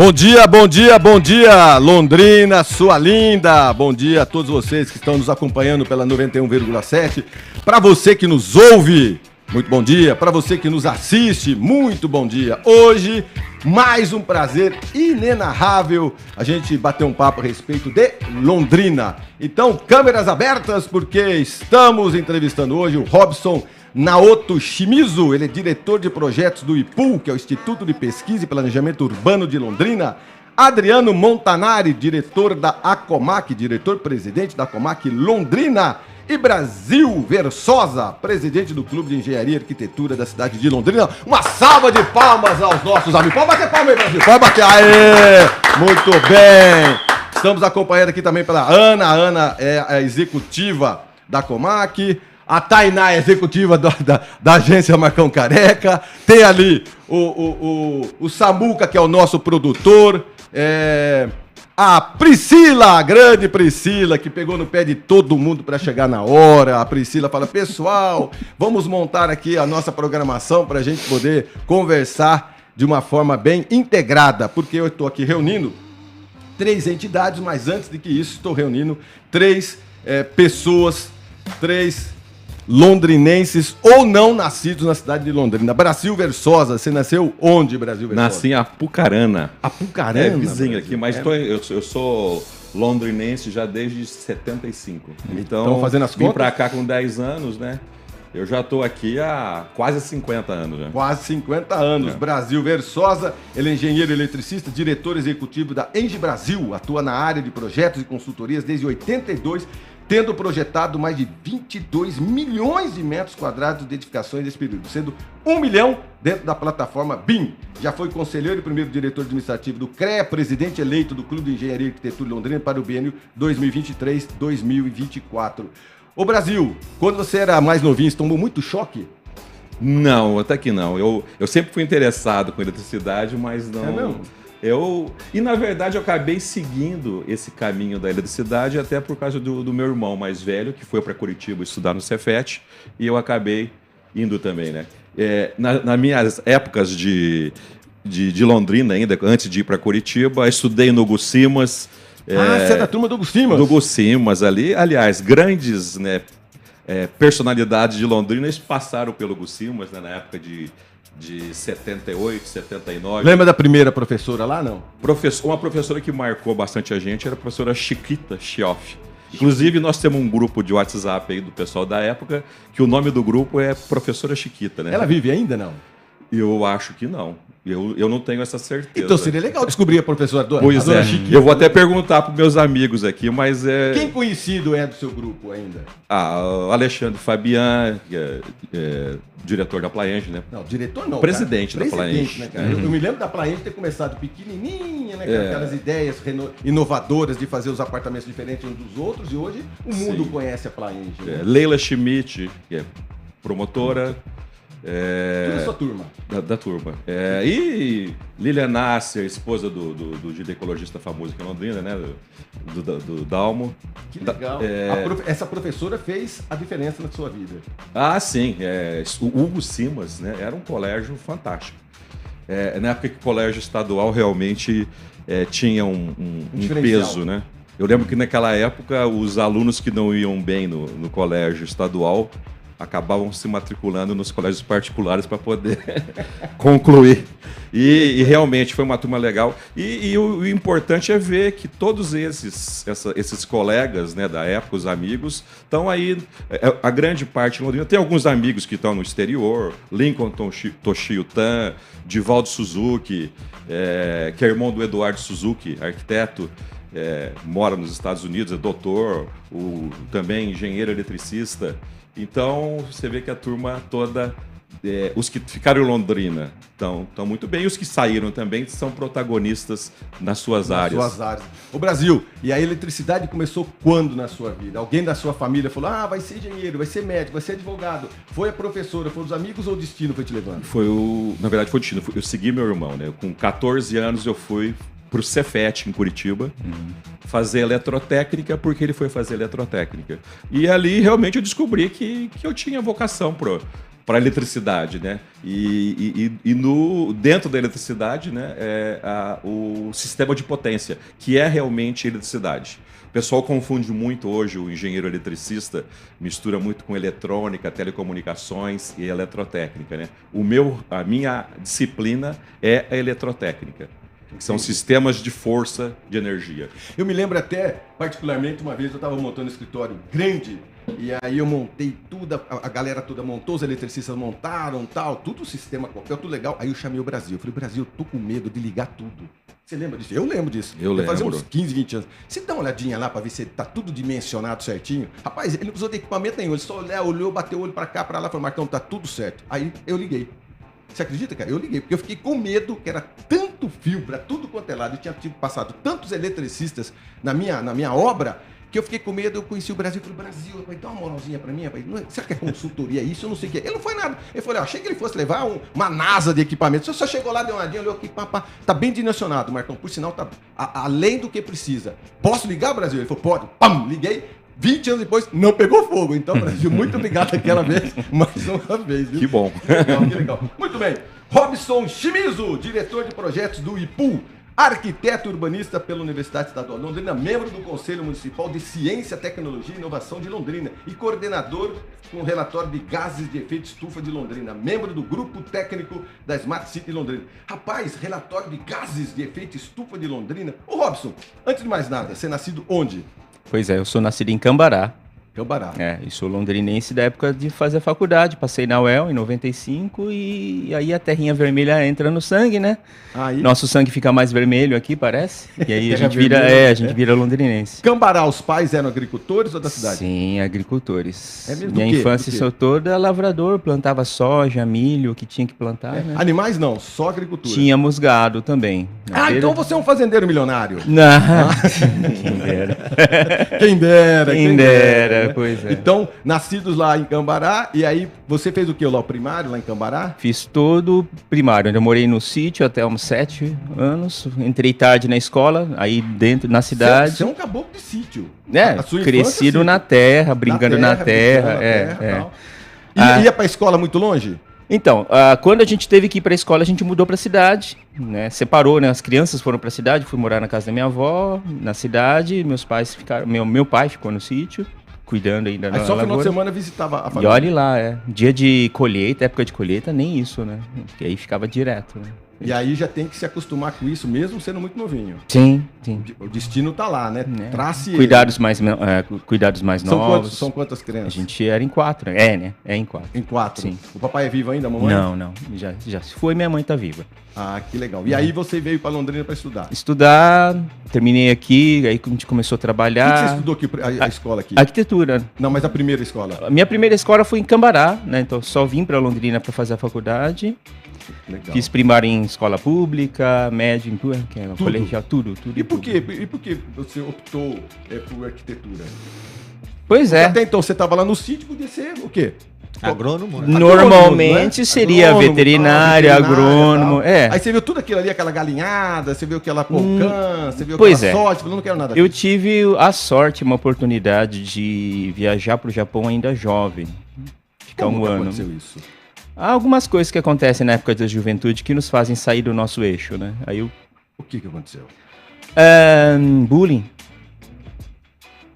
Bom dia, bom dia, bom dia, Londrina, sua linda. Bom dia a todos vocês que estão nos acompanhando pela 91,7. Para você que nos ouve, muito bom dia. Para você que nos assiste, muito bom dia. Hoje, mais um prazer inenarrável a gente bater um papo a respeito de Londrina. Então, câmeras abertas, porque estamos entrevistando hoje o Robson Naoto Shimizu. Ele é diretor de projetos do IPUL, que é o Instituto de Pesquisa e Planejamento Urbano de Londrina. Adriano Montanari, diretor da ACOMAC, diretor-presidente da ACOMAC Londrina. E Brasil Versosa, presidente do Clube de Engenharia e Arquitetura da cidade de Londrina. Uma salva de palmas aos nossos amigos. Pode bater palma aí, Brasil. Pode bater. Aê! Muito bem. Estamos acompanhando aqui também pela Ana. A Ana é a executiva da ACOMAC. A Tainá é executiva da agência Marcão Careca. Tem ali o Samuca, que é o nosso produtor. A Priscila, a grande Priscila, que pegou no pé de todo mundo para chegar na hora. A Priscila fala: pessoal, vamos montar aqui a nossa programação para a gente poder conversar de uma forma bem integrada, porque eu estou aqui reunindo 3 entidades, mas antes de que isso, estou reunindo 3 pessoas, 3 londrinenses ou não nascidos na cidade de Londrina. Brasil Versosa, você nasceu onde, Brasil Versosa? Nasci em Apucarana. Apucarana? É vizinho aqui, mas eu sou londrinense já desde 75. Então fazendo as vim contas? pra cá com 10 anos, né? Eu já tô aqui há quase 50 anos já. Quase 50 anos. Brasil Versosa, ele é engenheiro eletricista, diretor executivo da Engie Brasil, atua na área de projetos e consultorias desde 82, tendo projetado mais de 22 milhões de metros quadrados de edificações nesse período, sendo 1 milhão dentro da plataforma BIM. Já foi conselheiro e primeiro diretor administrativo do CREA, presidente eleito do Clube de Engenharia e Arquitetura de Londrina para o biênio 2023-2024. Ô Brasil, quando você era mais novinho, você tomou muito choque? Não, até que não. Eu sempre fui interessado com eletricidade, mas não... É mesmo? E na verdade eu acabei seguindo esse caminho da eletricidade até por causa do meu irmão mais velho, que foi para Curitiba estudar no Cefet, e eu acabei indo também, né? Nas minhas épocas de Londrina ainda, antes de ir para Curitiba, estudei no Gus Simas. Você é da turma do Gus Simas? Do Gus Simas ali. Aliás, grandes, né, personalidades de Londrina passaram pelo Gus Simas, né, na época de 78, 79. Lembra da primeira professora lá, não? Uma professora que marcou bastante a gente era a professora Chiquita Chioff. Inclusive, nós temos um grupo de WhatsApp aí do pessoal da época, que o nome do grupo é Professora Chiquita, né? Ela vive ainda, não? Eu acho que não. Eu não tenho essa certeza. Então seria legal descobrir a professora Pois é. Chiquita. Eu vou até perguntar para meus amigos aqui, mas Quem conhecido é do seu grupo ainda? O Alexandre Fabian, que é diretor da Plaenge, né? Não, diretor não, Presidente da Plaenge. Né, cara? Eu me lembro da Plaenge ter começado pequenininha, né? Com aquelas ideias inovadoras de fazer os apartamentos diferentes uns dos outros, e hoje o mundo conhece a Plaenge. Né? Leila Schmidt, que é promotora. Tudo da sua turma. Da turma. E Lilian Nasser, esposa do ginecologista famoso aqui em Londrina, né? Do Dalmo. Que legal. Essa professora fez a diferença na sua vida. Sim. O Hugo Simas, né? Era um colégio fantástico. Na época que o colégio estadual realmente tinha um peso, né? Eu lembro que naquela época os alunos que não iam bem no colégio estadual acabavam se matriculando nos colégios particulares para poder concluir. E realmente foi uma turma legal. E o importante é ver que todos esses colegas, né, da época, os amigos, estão aí, a grande parte de Londrina. Tem alguns amigos que estão no exterior, Lincoln Toshio Tan, Divaldo Suzuki, que é irmão do Eduardo Suzuki, arquiteto, mora nos Estados Unidos, é doutor, também engenheiro eletricista. Então, você vê que a turma toda, os que ficaram em Londrina estão muito bem, e os que saíram também são protagonistas nas suas áreas. O Brasil, e a eletricidade começou quando na sua vida? Alguém da sua família falou: vai ser engenheiro, vai ser médico, vai ser advogado. Foi a professora, foram os amigos ou o destino foi te levando? Na verdade, foi o destino. Eu segui meu irmão, né? Com 14 anos eu fui para o Cefet, em Curitiba, fazer eletrotécnica, porque ele foi fazer eletrotécnica. E ali, realmente, eu descobri que eu tinha vocação para a eletricidade, né? Dentro da eletricidade, né, o sistema de potência, que é realmente eletricidade. O pessoal confunde muito hoje o engenheiro eletricista, mistura muito com eletrônica, telecomunicações e eletrotécnica, né? A minha disciplina é a eletrotécnica, que são sistemas de força de energia. Eu me lembro até, particularmente, uma vez eu estava montando um escritório grande, e aí eu montei tudo, a galera toda montou, os eletricistas montaram, tal, tudo o sistema qualquer, tudo legal. Aí eu chamei o Brasil, eu falei, Brasil, eu tô com medo de ligar tudo. Você lembra disso? Eu lembro disso. Eu lembro. Fazia uns 15, 20 anos. Você dá uma olhadinha lá pra ver se tá tudo dimensionado certinho. Rapaz, ele não precisou de equipamento nenhum, ele só olhou, bateu o olho pra cá, pra lá, falou, Marcão, tá tudo certo. Aí eu liguei. Você acredita, cara? Eu liguei, porque eu fiquei com medo que era tanto fio pra tudo quanto é lado. Eu tinha passado tantos eletricistas na minha obra, que eu fiquei com medo. Eu conheci o Brasil, falei, Brasil, rapaz, dá uma moralzinha pra mim, rapaz. Será que é consultoria isso? Eu não sei o que é. Ele não foi nada. Ele falou, achei que ele fosse levar uma NASA de equipamento. Você só chegou lá, deu uma olhadinha, olhou aqui, tá bem dimensionado, Marcão. Por sinal, tá além do que precisa. Posso ligar, Brasil? Ele falou, pode. Pam, liguei. 20 anos depois, não pegou fogo. Então, Brasil, muito obrigado aquela vez, mais uma vez. Viu? Que bom. Que legal, que legal. Muito bem. Robson Shimizu, diretor de projetos do IPU, arquiteto urbanista pela Universidade Estadual de Londrina, membro do Conselho Municipal de Ciência, Tecnologia e Inovação de Londrina e coordenador com o relatório de gases de efeito estufa de Londrina, membro do grupo técnico da Smart City Londrina. Rapaz, relatório de gases de efeito estufa de Londrina. Ô Robson, antes de mais nada, você é nascido onde? Pois é, eu sou nascido em Cambará. Cambará. E sou londrinense da época de fazer faculdade. Passei na UEL em 95 e aí a terrinha vermelha entra no sangue, né? Aí... Nosso sangue fica mais vermelho aqui, parece. E aí a gente vira londrinense. Cambará, os pais eram agricultores ou da cidade? Sim, agricultores. É mesmo? Minha infância sou toda lavrador, plantava soja, milho, o que tinha que plantar, né? Animais não, só agricultura. Tínhamos gado também. Então você é um fazendeiro milionário. Não, quem dera. Quem dera. Pois é. Então, nascidos lá em Cambará, e aí você fez o que lá, o primário lá em Cambará? Fiz todo o primário. Eu morei no sítio até uns 7 anos, entrei tarde na escola, aí dentro, na cidade. Você é um caboclo de sítio. Crescido na terra, brincando na terra. Ia pra escola muito longe? Então, quando a gente teve que ir para a escola, a gente mudou para a cidade, né? Separou, né? As crianças foram para a cidade, fui morar na casa da minha avó, na cidade, meus pais ficaram, meu pai ficou no sítio, cuidando ainda da lavoura. Aí só no final de semana visitava a família. E olhe lá, dia de colheita, época de colheita, nem isso, né? Porque aí ficava direto, né? E aí já tem que se acostumar com isso, mesmo sendo muito novinho. Sim. O destino tá lá, né? Trace cuidados mais novos. São quantas crianças? A gente era em 4, né? É em 4. Em 4? Sim. O papai é vivo ainda, a mamãe? Não. Já se foi, minha mãe tá viva. Ah, que legal. E aí você veio para Londrina para estudar? Terminei aqui, aí a gente começou a trabalhar. O que você estudou aqui, a escola aqui? Arquitetura. Não, mas a primeira escola? A minha primeira escola foi em Cambará, né? Então só vim para Londrina para fazer a faculdade. Legal. Fiz primário em escola pública, médio em colegial, tudo. E por que você optou por arquitetura? Pois é. Até então você estava lá no sítio, podia ser o quê? Agrônomo, né? Normalmente né? Seria agrônomo, veterinário, agrônomo. Aí você viu tudo aquilo ali, aquela galinhada, você viu aquela polcã, você viu aquela sorte, não quero nada. Eu tive a sorte, uma oportunidade de viajar para o Japão ainda jovem. Ficar um ano. Aconteceu isso? Há algumas coisas que acontecem na época da juventude que nos fazem sair do nosso eixo, né? Aí o que aconteceu? Bullying.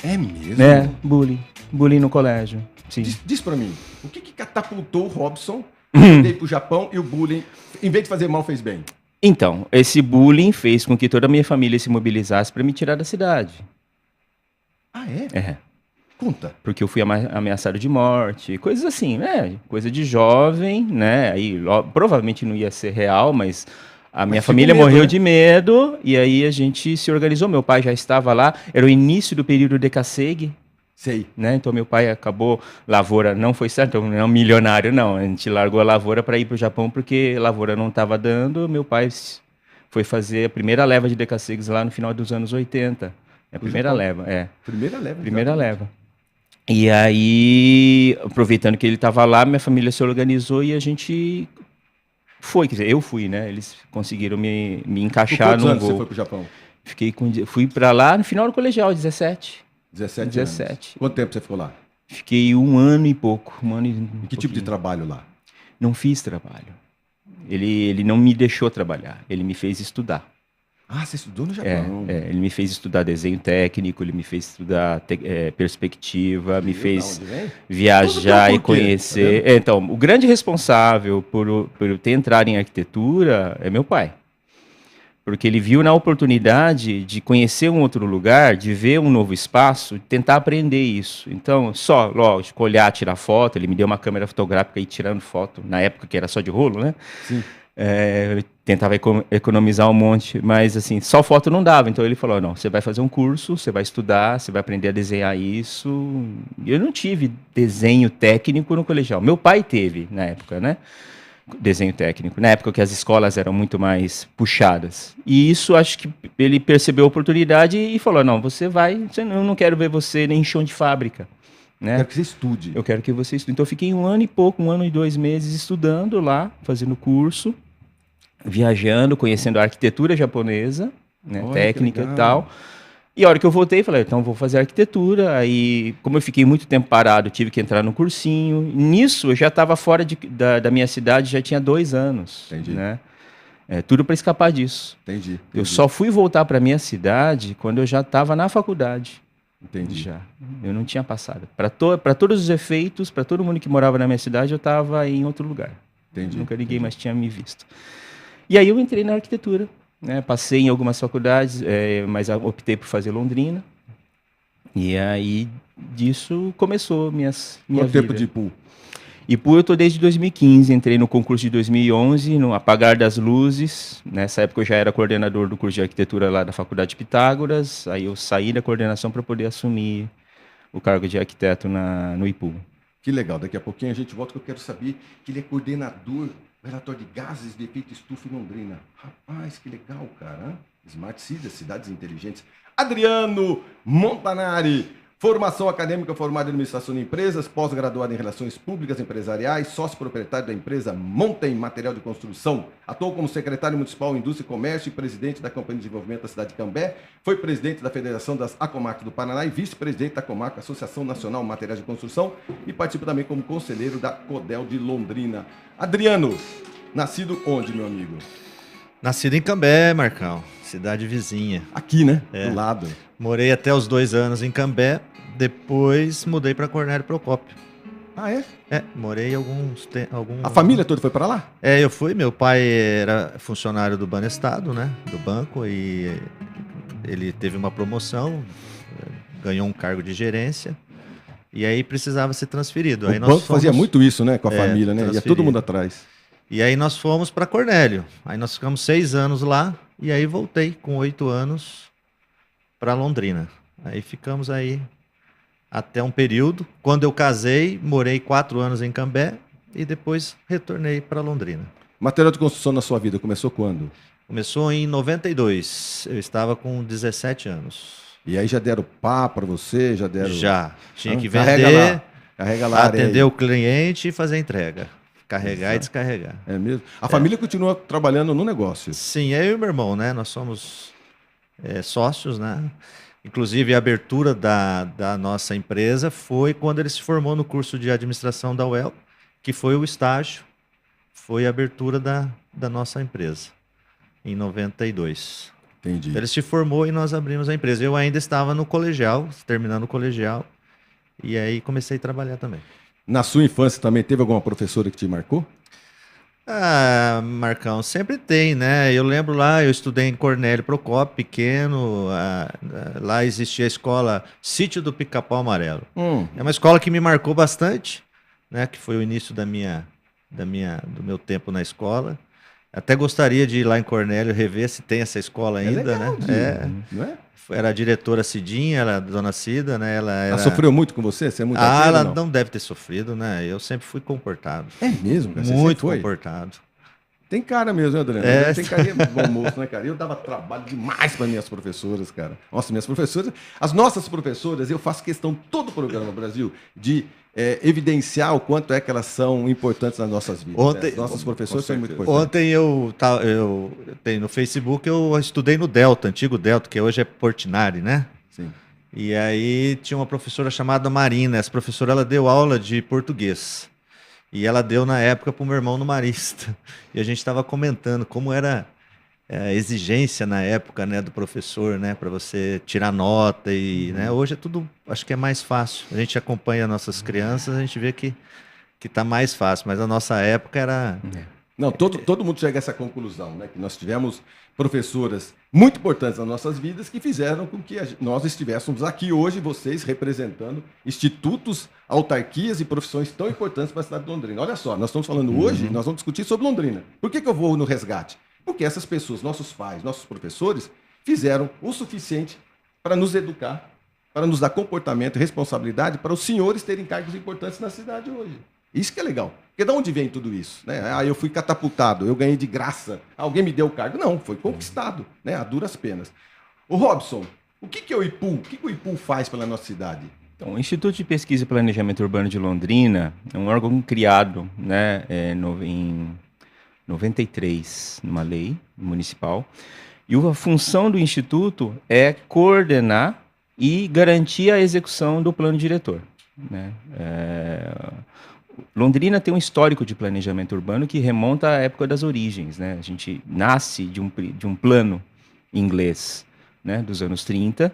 É mesmo? Bullying no colégio. Sim. Diz pra mim, o que catapultou o Robson ir pro Japão e o bullying, em vez de fazer mal, fez bem? Então, esse bullying fez com que toda a minha família se mobilizasse para me tirar da cidade. Ah, é? É. Conta. Porque eu fui ameaçado de morte, coisas assim, né? Coisa de jovem, né? Aí provavelmente não ia ser real, mas a minha família morreu de medo e aí a gente se organizou. Meu pai já estava lá, era o início do período de Decassegue. Sei. Né? Então meu pai acabou, lavoura não foi certo, então não é um milionário não, a gente largou a lavoura para ir para o Japão porque a lavoura não estava dando, meu pai foi fazer a primeira leva de Decassegues lá no final dos anos 80. É a primeira leva, Primeira leva. E aí, aproveitando que ele estava lá, minha família se organizou e a gente foi, quer dizer, eu fui, né? Eles conseguiram me encaixar no voo. Quantos anos você foi pro Japão? Fui para lá no final do colegial, 17 anos. Quanto tempo você ficou lá? Fiquei 1 ano e pouco. E que tipo de trabalho lá? Não fiz trabalho. Ele não me deixou trabalhar, ele me fez estudar. Ah, você estudou no Japão? Ele me fez estudar desenho técnico, ele me fez estudar perspectiva, me fez viajar e conhecer. Tá Então, o grande responsável por eu ter entrado em arquitetura é meu pai. Porque ele viu na oportunidade de conhecer um outro lugar, de ver um novo espaço, de tentar aprender isso. Então, só, lógico, olhar, tirar foto, ele me deu uma câmera fotográfica e ir tirando foto, na época que era só de rolo, né? Sim. Eu tentava economizar um monte, mas assim, só foto não dava. Então ele falou, não, você vai fazer um curso, você vai estudar, você vai aprender a desenhar isso. Eu não tive desenho técnico no colegial. Meu pai teve, na época, né? Desenho técnico, na época que as escolas eram muito mais puxadas. E isso, acho que ele percebeu a oportunidade e falou, não, eu não quero ver você nem em chão de fábrica. Né? Quero que você estude. Eu quero que você estude. Então eu fiquei 1 ano e pouco, 1 ano e 2 meses estudando lá, fazendo curso, viajando, conhecendo a arquitetura japonesa, né, técnica e tal. E a hora que eu voltei, falei, então vou fazer arquitetura. Aí, como eu fiquei muito tempo parado, tive que entrar no cursinho. Nisso, eu já estava fora da minha cidade, já tinha 2 anos. Entendi. Né? Tudo para escapar disso. Entendi. Eu só fui voltar para minha cidade quando eu já estava na faculdade. Entendi. Já. Eu não tinha passado. Para todos os efeitos, para todo mundo que morava na minha cidade, eu estava em outro lugar. Entendi. Nunca ninguém mais tinha me visto. E aí eu entrei na arquitetura. Né? Passei em algumas faculdades, mas optei por fazer Londrina. E aí disso começou minha Quanto vida. tempo de IPU? IPU eu estou desde 2015, entrei no concurso de 2011, no apagar das luzes. Nessa época eu já era coordenador do curso de arquitetura lá da Faculdade de Pitágoras. Aí eu saí da coordenação para poder assumir o cargo de arquiteto no IPU. Que legal, daqui a pouquinho a gente volta que eu quero saber que ele é coordenador, relator de gases de efeito estufa em Londrina. Rapaz, que legal, cara. Smart Cities, cidades inteligentes. Adriano Montanari, formação acadêmica formada em administração de empresas, pós-graduado em relações públicas empresariais, sócio proprietário da empresa Montem Material de Construção. Atuou como secretário municipal de Indústria e Comércio e presidente da Companhia de Desenvolvimento da cidade de Cambé. Foi presidente da Federação das Acomac do Paraná e vice-presidente da Acomac, Associação Nacional de Materiais de Construção, e participa também como conselheiro da CODEL de Londrina. Adriano, nascido onde, meu amigo? Nascido em Cambé, Marcão, cidade vizinha. Aqui, né? Do lado. Morei até os 2 anos em Cambé, depois mudei para Cornélio Procópio. Ah, é? Morei alguns... A família toda foi para lá? Eu fui, meu pai era funcionário do Banestado, né, do banco, e ele teve uma promoção, ganhou um cargo de gerência, e aí precisava ser transferido. Aí o banco fazia muito isso, né, com a família, né? Ia todo mundo atrás. E aí nós fomos para Cornélio. Aí nós ficamos 6 anos lá, e aí voltei com 8 anos para Londrina. Aí ficamos aí até um período. Quando eu casei, morei 4 anos em Cambé e depois retornei para Londrina. Material de construção na sua vida começou quando? Começou em 92. Eu estava com 17 anos. E aí já deram pá para você? Já deram... Já. Tinha que vender, carrega lá, atender o cliente e fazer a entrega. Carregar e descarregar. É mesmo? A família continua trabalhando no negócio? Sim, eu e meu irmão, né? Nós somos sócios, né? Inclusive, a abertura da nossa empresa foi quando ele se formou no curso de administração da UEL, que foi o estágio, foi a abertura da nossa empresa, em 92. Entendi. Ele se formou e nós abrimos a empresa. Eu ainda estava no colegial, terminando o colegial, e aí comecei a trabalhar também. Na sua infância também teve alguma professora que te marcou? Ah, Marcão, sempre tem, né? Eu lembro lá, eu estudei em Cornélio Procópio, pequeno, lá existia a escola Sítio do Pica-Pau Amarelo. É uma escola que me marcou bastante, né? Que foi o início do meu tempo na escola. Até gostaria de ir lá em Cornélio rever se tem essa escola ainda, legal, né? Não é? Era a diretora Cidinha, ela, a dona Cida, né? Ela sofreu muito com você? Você é muito ela não deve ter sofrido, né? Eu sempre fui comportado. É mesmo, cara? Muito comportado. Tem cara mesmo, né, Adriano? Tem cara de bom moço, né, cara? Eu dava trabalho demais para minhas professoras, cara. Nossa, minhas professoras, as nossas professoras, eu faço questão todo o programa no Brasil de evidenciar o quanto é que elas são importantes nas nossas vidas. Ontem, As nossas professoras são muito importantes. Ontem eu tenho no Facebook, eu estudei no Delta, antigo Delta, que hoje é Portinari, né? Sim. E aí tinha uma professora chamada Marina. Essa professora ela deu aula de português. E ela deu na época para o meu irmão no Marista. E a gente estava comentando como era a exigência na época, né, do professor, né, para você tirar nota e, né, hoje é tudo, acho que é mais fácil. A gente acompanha nossas crianças, a gente vê que tá mais fácil, mas a nossa época era... Não, todo mundo chega a essa conclusão, né? Que nós tivemos professoras muito importantes nas nossas vidas que fizeram com que nós estivéssemos aqui hoje, vocês representando institutos, autarquias e profissões tão importantes para a cidade de Londrina. Olha só, nós estamos falando hoje, nós vamos discutir sobre Londrina. Por que eu vou no resgate? Porque essas pessoas, nossos pais, nossos professores, fizeram o suficiente para nos educar, para nos dar comportamento e responsabilidade para os senhores terem cargos importantes na cidade hoje. Isso que é legal. Porque de onde vem tudo isso? Né? Eu fui catapultado, eu ganhei de graça, alguém me deu o cargo. Não, foi conquistado, né? A duras penas. O Robson, o que é o IPU? O que o IPU faz pela nossa cidade? Então, o Instituto de Pesquisa e Planejamento Urbano de Londrina é um órgão criado, né, em 93, numa lei municipal. E a função do Instituto é coordenar e garantir a execução do plano diretor, né? Londrina tem um histórico de planejamento urbano que remonta à época das origens, né? A gente nasce de um plano inglês, né, dos anos 30,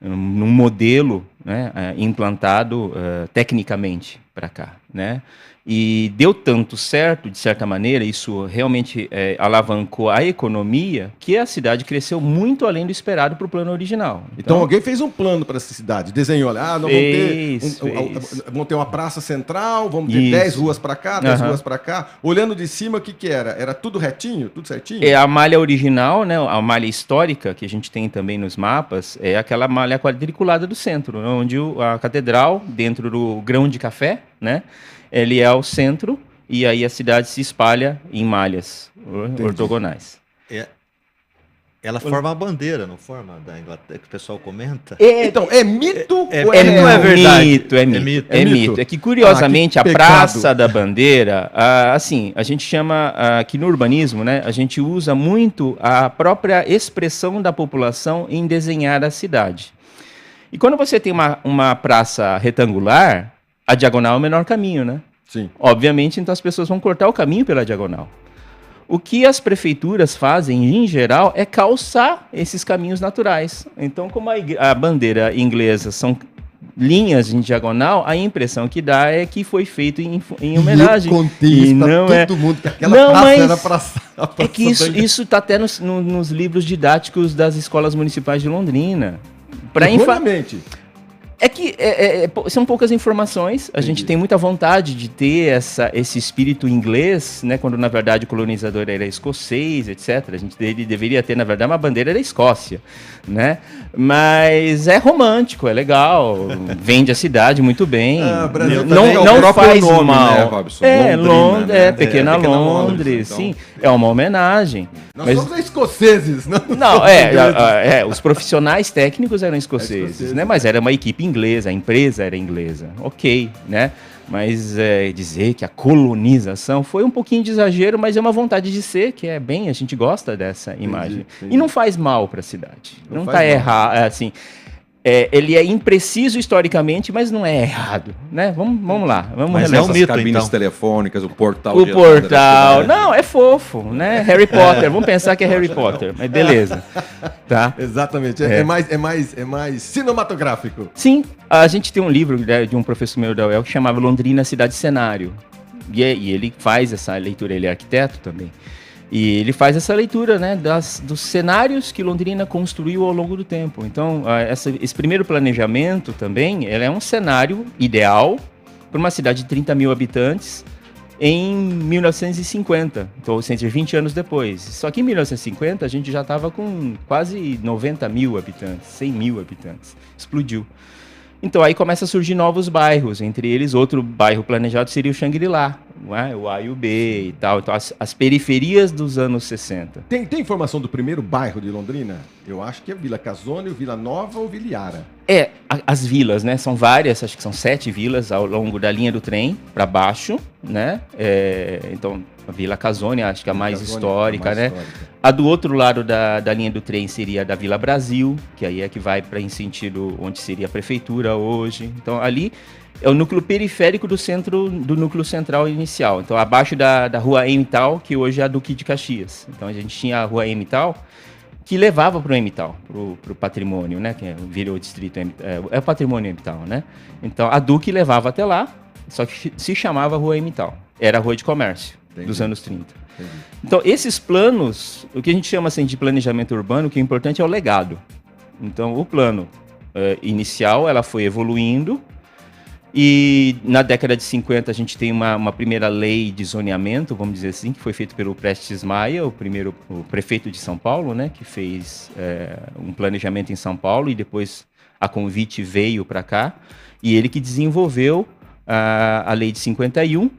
num modelo, né, implantado tecnicamente para cá, né? E deu tanto certo, de certa maneira, isso realmente alavancou a economia, que a cidade cresceu muito além do esperado para o plano original. Então alguém fez um plano para essa cidade, desenhou, vamos ter uma praça central, vamos ter 10 ruas para cá, 10 ruas para cá. Olhando de cima, o que era? Era tudo retinho, tudo certinho? É a malha original, né, a malha histórica, que a gente tem também nos mapas, é aquela malha quadriculada do centro, onde a catedral, dentro do grão de café, né, ele é o centro e aí a cidade se espalha em malhas ortogonais. Ela forma a bandeira, não forma? Da Inglaterra, que o pessoal comenta. Então, é mito ou não é verdade? É mito. É que, curiosamente, a Praça da Bandeira, assim, a gente chama, aqui no urbanismo, né, a gente usa muito a própria expressão da população em desenhar a cidade. E quando você tem uma praça retangular, a diagonal é o menor caminho, né? Sim. Obviamente, então as pessoas vão cortar o caminho pela diagonal. O que as prefeituras fazem, em geral, é calçar esses caminhos naturais. Então, como a bandeira inglesa são linhas em diagonal, a impressão que dá é que foi feito em homenagem. E eu contei isso pra todo mundo, que aquela praça era praça. É que isso está até nos livros didáticos das escolas municipais de Londrina. Erroneamente. É que são poucas informações, a gente tem muita vontade de ter esse espírito inglês, né, quando na verdade o colonizador era escocês, etc. Ele deveria ter, na verdade, uma bandeira da Escócia, né? Mas é romântico, é legal, vende a cidade muito bem, não faz nome, mal. Né, Robson? Londrina, né? Pequena Londres, então. Sim, é uma homenagem. Nós somos escoceses, não? Os profissionais técnicos eram escoceses, né? Mas era uma equipe inglesa, a empresa era inglesa, ok, né? Mas dizer que a colonização foi um pouquinho de exagero, mas é uma vontade de ser, que é bem, a gente gosta dessa imagem. Entendi. E não faz mal para a cidade, não está errado, assim... ele é impreciso historicamente, mas não é errado, né? Vamos lá, vamos relembrar. Mas mito, cabines então. Telefônicas, o portal... O portal... Não, é fofo, né? Harry Potter, vamos pensar que é Harry Potter, mas beleza. Tá? Exatamente, é mais cinematográfico. Sim, a gente tem um livro de um professor meu da UEL que chamava Londrina Cidade Cenário, e ele faz essa leitura, ele é arquiteto também. E ele faz essa leitura, né, dos cenários que Londrina construiu ao longo do tempo. Então, esse primeiro planejamento também, ele é um cenário ideal para uma cidade de 30 mil habitantes em 1950, então 120 anos depois. Só que em 1950 a gente já estava com quase 90 mil habitantes, 100 mil habitantes. Explodiu. Então aí começa a surgir novos bairros, entre eles outro bairro planejado seria o Xangri-Lá, o A e o B e tal, então as periferias dos anos 60. Tem informação do primeiro bairro de Londrina? Eu acho que é Vila Casone, Vila Nova ou Vila Iara. As vilas, né, são várias, acho que são 7 vilas ao longo da linha do trem para baixo, né, então a Vila Casone, acho que é a mais histórica, né? A do outro lado da linha do trem seria a da Vila Brasil, que aí é que vai para em sentido onde seria a prefeitura hoje. Então ali é o núcleo periférico do centro, do núcleo central inicial. Então abaixo da rua Emmental, que hoje é a Duque de Caxias. Então a gente tinha a rua Emmental, que levava para o Emmental, para o patrimônio, né? Que virou o distrito, é o patrimônio Emmental, né? Então a Duque levava até lá, só que se chamava Rua Emmental. Era a rua de comércio. Entendi. Dos anos 30. Entendi. Então, esses planos, o que a gente chama assim, de planejamento urbano, o que é importante é o legado. Então, o plano inicial, ela foi evoluindo, e na década de 50 a gente tem uma primeira lei de zoneamento, vamos dizer assim, que foi feito pelo Prestes Maia, o prefeito de São Paulo, né, que fez um planejamento em São Paulo, e depois a convite veio para cá, e ele que desenvolveu a lei de 51,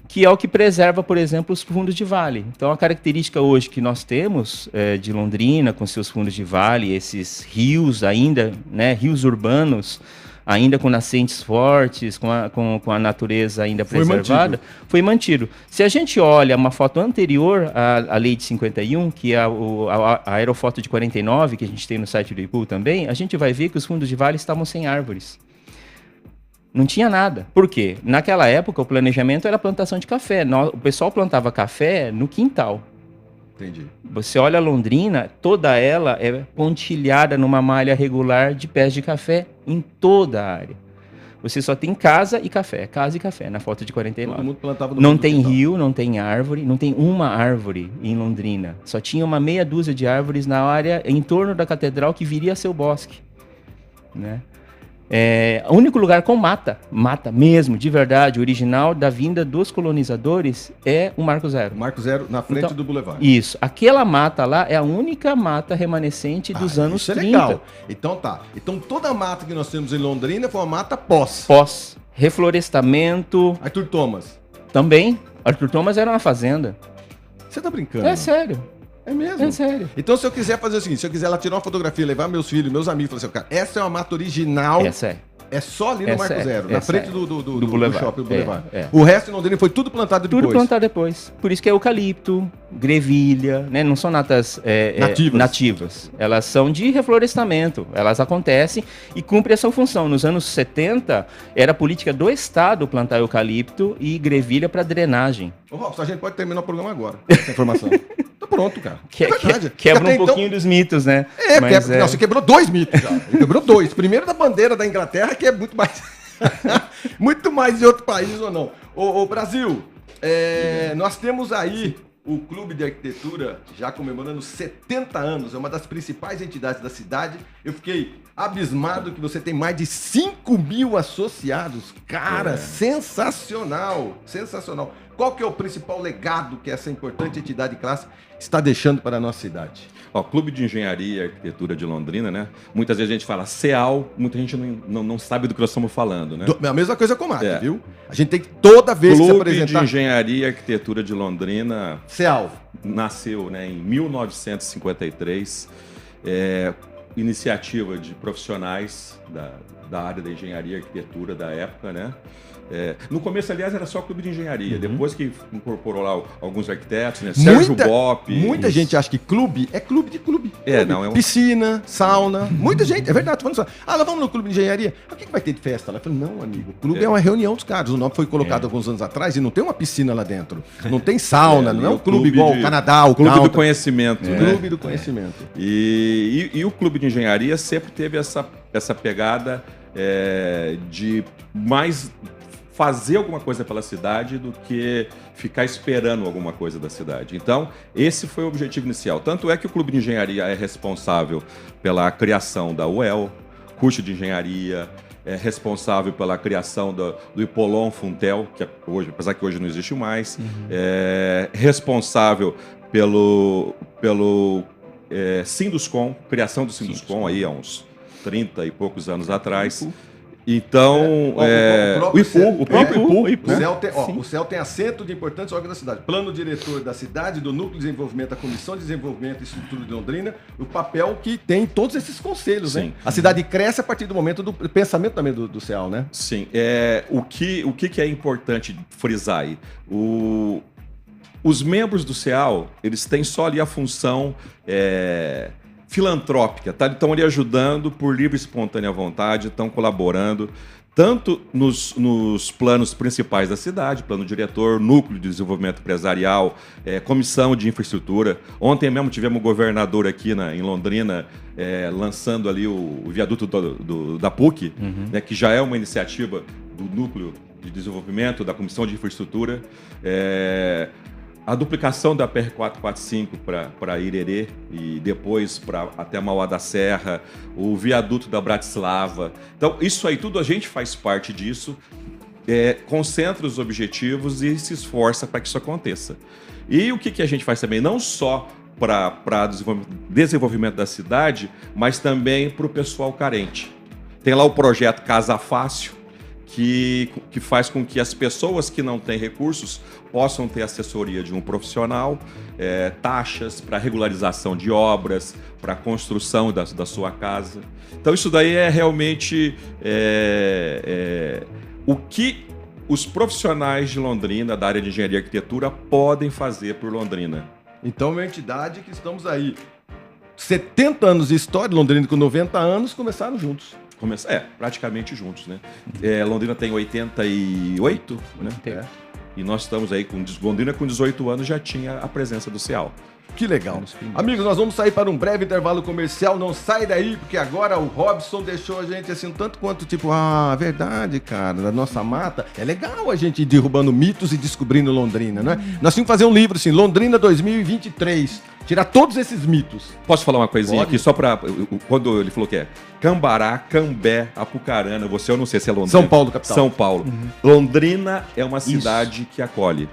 que é o que preserva, por exemplo, os fundos de vale. Então, a característica hoje que nós temos de Londrina, com seus fundos de vale, esses rios ainda, né, rios urbanos, ainda com nascentes fortes, com a natureza ainda preservada, foi mantido. Se a gente olha uma foto anterior à lei de 51, que é a aerofoto de 49, que a gente tem no site do IPU também, a gente vai ver que os fundos de vale estavam sem árvores. Não tinha nada. Por quê? Naquela época, o planejamento era plantação de café. O pessoal plantava café no quintal. Entendi. Você olha Londrina, toda ela é pontilhada numa malha regular de pés de café em toda a área. Você só tem casa e café, na foto de 49. Todo mundo plantava no Não fundo do tem quintal. rio, não tem árvore, não tem uma árvore em Londrina. Só tinha uma meia dúzia de árvores na área em torno da catedral que viria a ser o bosque, né? O único lugar com mata mesmo, de verdade, original da vinda dos colonizadores é o Marco Zero. O Marco Zero na frente Então, do Boulevard. Isso. Aquela mata lá é a única mata remanescente dos anos isso 30. é legal. Então tá. Então toda a mata que nós temos em Londrina foi uma mata pós. Pós. Reflorestamento Arthur Thomas. também. Arthur Thomas era uma fazenda. Você tá brincando? É sério. É mesmo? É sério. Então, se eu quiser fazer o seguinte, se eu quiser lá tirar uma fotografia, levar meus filhos, meus amigos, falar assim, cara, essa é uma mata original, Essa é. é só ali no Essa Marco é, Zero, na essa frente é. do Do Boulevard. shopping Boulevard. É. O resto em Londrina foi tudo plantado depois. Tudo plantado depois. Por isso que é eucalipto, grevilha, né? Não são natas nativas. Elas são de reflorestamento. Elas acontecem e cumprem essa função. Nos anos 70, era política do Estado plantar eucalipto e grevilha para drenagem. Ô, Robson, a gente pode terminar o programa agora, essa informação. Tá pronto, cara. É verdade. Quebra Até um pouquinho dos mitos, né? Não, você quebrou 2 mitos já. Ele quebrou 2. Primeiro da bandeira da Inglaterra, que é muito mais... muito mais de outro país ou não. Ô Brasil, nós temos aí o Clube de Arquitetura já comemorando 70 anos. É uma das principais entidades da cidade. Eu fiquei abismado que você tem mais de 5 mil associados. Cara, sensacional. Sensacional. Qual que é o principal legado que essa importante entidade de classe está deixando para a nossa cidade? Ó, Clube de Engenharia e Arquitetura de Londrina, né? Muitas vezes a gente fala CEAL, muita gente não sabe do que nós estamos falando, né? A mesma coisa com o Marco, viu? A gente tem que toda vez que se Clube apresentar... de Engenharia e Arquitetura de Londrina CEAL. Nasceu, né, em 1953, iniciativa de profissionais da área da engenharia e arquitetura da época, né? No começo, aliás, era só Clube de Engenharia. Depois que incorporou lá alguns arquitetos, né? Sérgio Bopp. Muita gente acha que clube é clube de clube. Não, é um... Piscina, sauna. Muita gente, é verdade, tô falando só. Nós vamos no Clube de Engenharia. O que vai ter de festa lá? Eu falei, não, amigo, o clube é uma reunião dos caras. O nome foi colocado alguns anos atrás e não tem uma piscina lá dentro. Não tem sauna, não é um clube igual o Canadá, o Clube Country. do Conhecimento, né? Clube do Conhecimento. E o Clube de Engenharia sempre teve essa pegada de mais fazer alguma coisa pela cidade do que ficar esperando alguma coisa da cidade. Então, esse foi o objetivo inicial. Tanto é que o Clube de Engenharia é responsável pela criação da UEL, curso de engenharia, é responsável pela criação do Hipolon Funtel, que hoje, apesar que hoje não existe mais, é responsável pelo Sinduscom, criação do Sinduscom aí há uns 30 e poucos anos atrás. Então, o próprio IPU. O CEL tem assento de importantes órgãos da cidade. Plano diretor da cidade, do Núcleo de Desenvolvimento, da Comissão de Desenvolvimento e Estrutura de Londrina, o papel que tem todos esses conselhos, né? A cidade cresce a partir do momento do pensamento também do CEL, né? Sim. O que é importante frisar aí? Os membros do CEAL, eles têm só ali a função filantrópica, tá? Estão ali ajudando por livre e espontânea vontade, estão colaborando, tanto nos planos principais da cidade, plano diretor, núcleo de desenvolvimento empresarial, comissão de infraestrutura. Ontem mesmo tivemos um governador aqui em Londrina lançando ali o viaduto da PUC, né, que já é uma iniciativa do núcleo de desenvolvimento, da comissão de infraestrutura. A duplicação da PR-445 para Irerê e depois até Mauá da Serra, o viaduto da Bratislava. Então, isso aí tudo a gente faz parte disso, concentra os objetivos e se esforça para que isso aconteça. E o que a gente faz também? Não só para desenvolvimento da cidade, mas também para o pessoal carente. Tem lá o projeto Casa Fácil, que faz com que as pessoas que não têm recursos possam ter assessoria de um profissional, taxas para regularização de obras, para construção da sua casa. Então isso daí é realmente o que os profissionais de Londrina, da área de engenharia e arquitetura, podem fazer por Londrina. Então, uma entidade que estamos aí, 70 anos de história, Londrina com 90 anos, começaram juntos. Praticamente juntos, né? Londrina tem 88, né? E nós estamos aí Londrina com 18 anos já tinha a presença do CEAL. Que legal. Amigos, nós vamos sair para um breve intervalo comercial. Não sai daí, porque agora o Robson deixou a gente assim, tanto quanto tipo, verdade, cara, da nossa mata. É legal a gente ir derrubando mitos e descobrindo Londrina, né? Nós tínhamos que fazer um livro assim, Londrina 2023. Tirar todos esses mitos. Posso falar uma coisinha aqui, só para... Quando ele falou que é Cambará, Cambé, Apucarana, eu não sei se é Londrina. São Paulo, capital. São Paulo. Londrina é uma cidade que acolhe.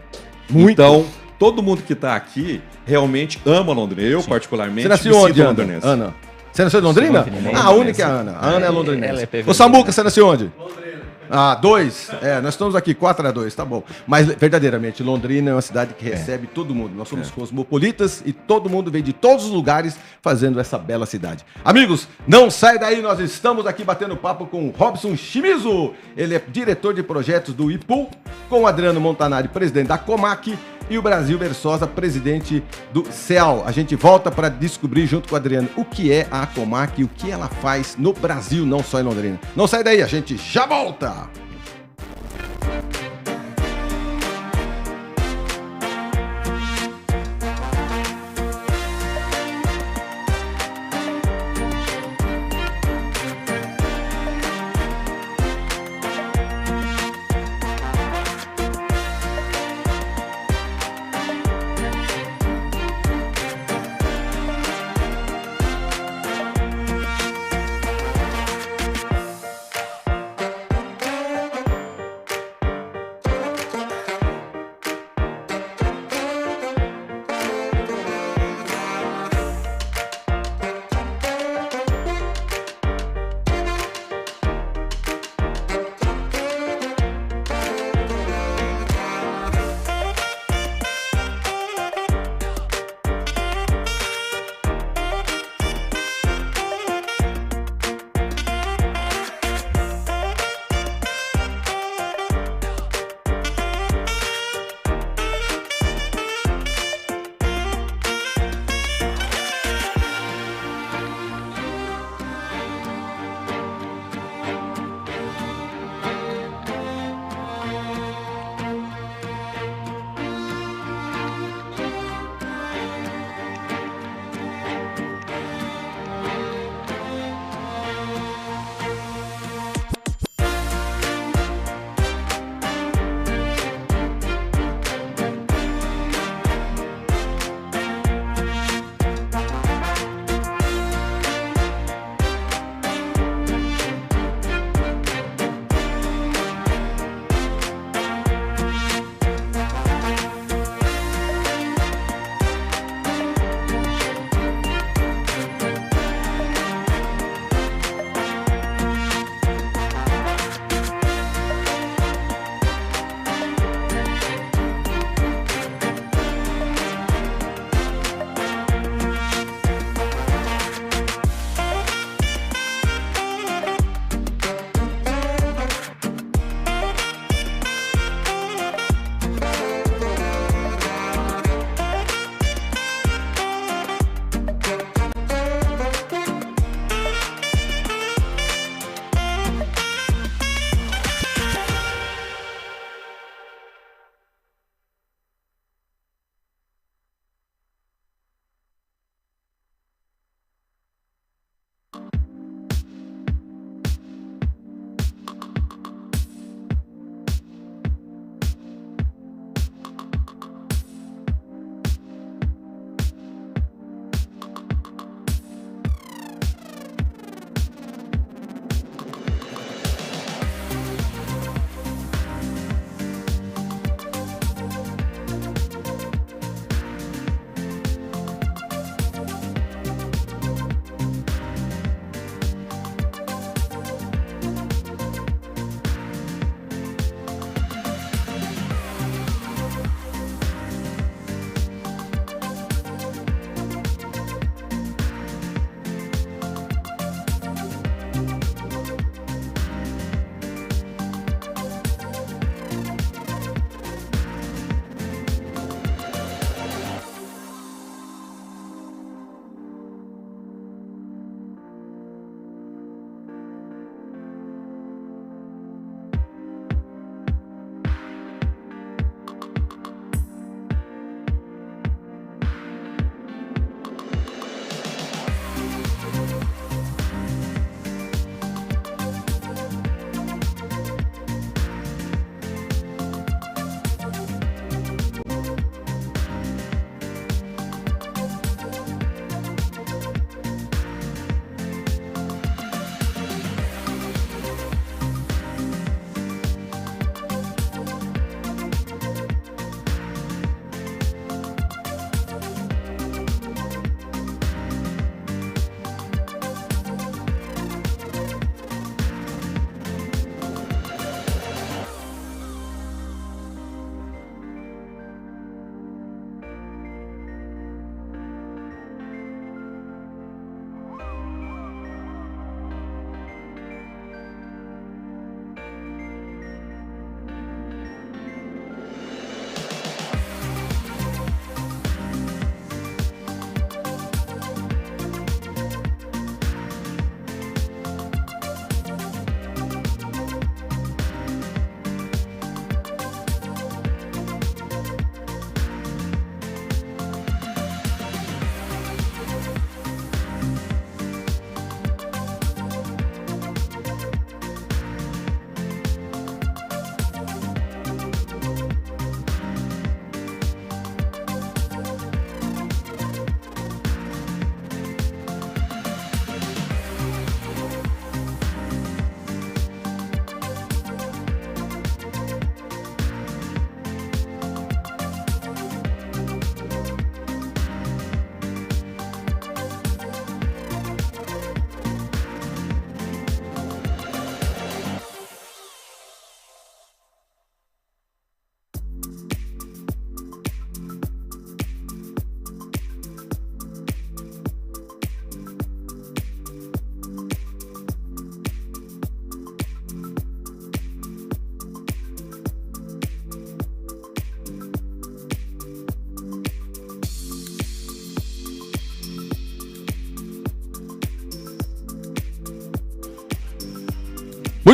Muito. Então, todo mundo que está aqui realmente ama Londrina. Eu, particularmente, Você nasceu onde, Ana? Você nasceu em Londrina? A única é a Ana. A Ana é londrinense. Ô, Samuca, você nasceu onde? Londrina. 2. Nós estamos aqui 4-2, tá bom. Mas, verdadeiramente, Londrina é uma cidade que recebe todo mundo. Nós somos cosmopolitas e todo mundo vem de todos os lugares fazendo essa bela cidade. Amigos, não sai daí, nós estamos aqui batendo papo com o Robson Shimizu. Ele é diretor de projetos do IPU, com o Adriano Montanari, presidente da Comac, e o Brasil Versosa, presidente do CEAL. A gente volta para descobrir junto com o Adriano o que é a Comac e o que ela faz no Brasil, não só em Londrina. Não sai daí, a gente já volta!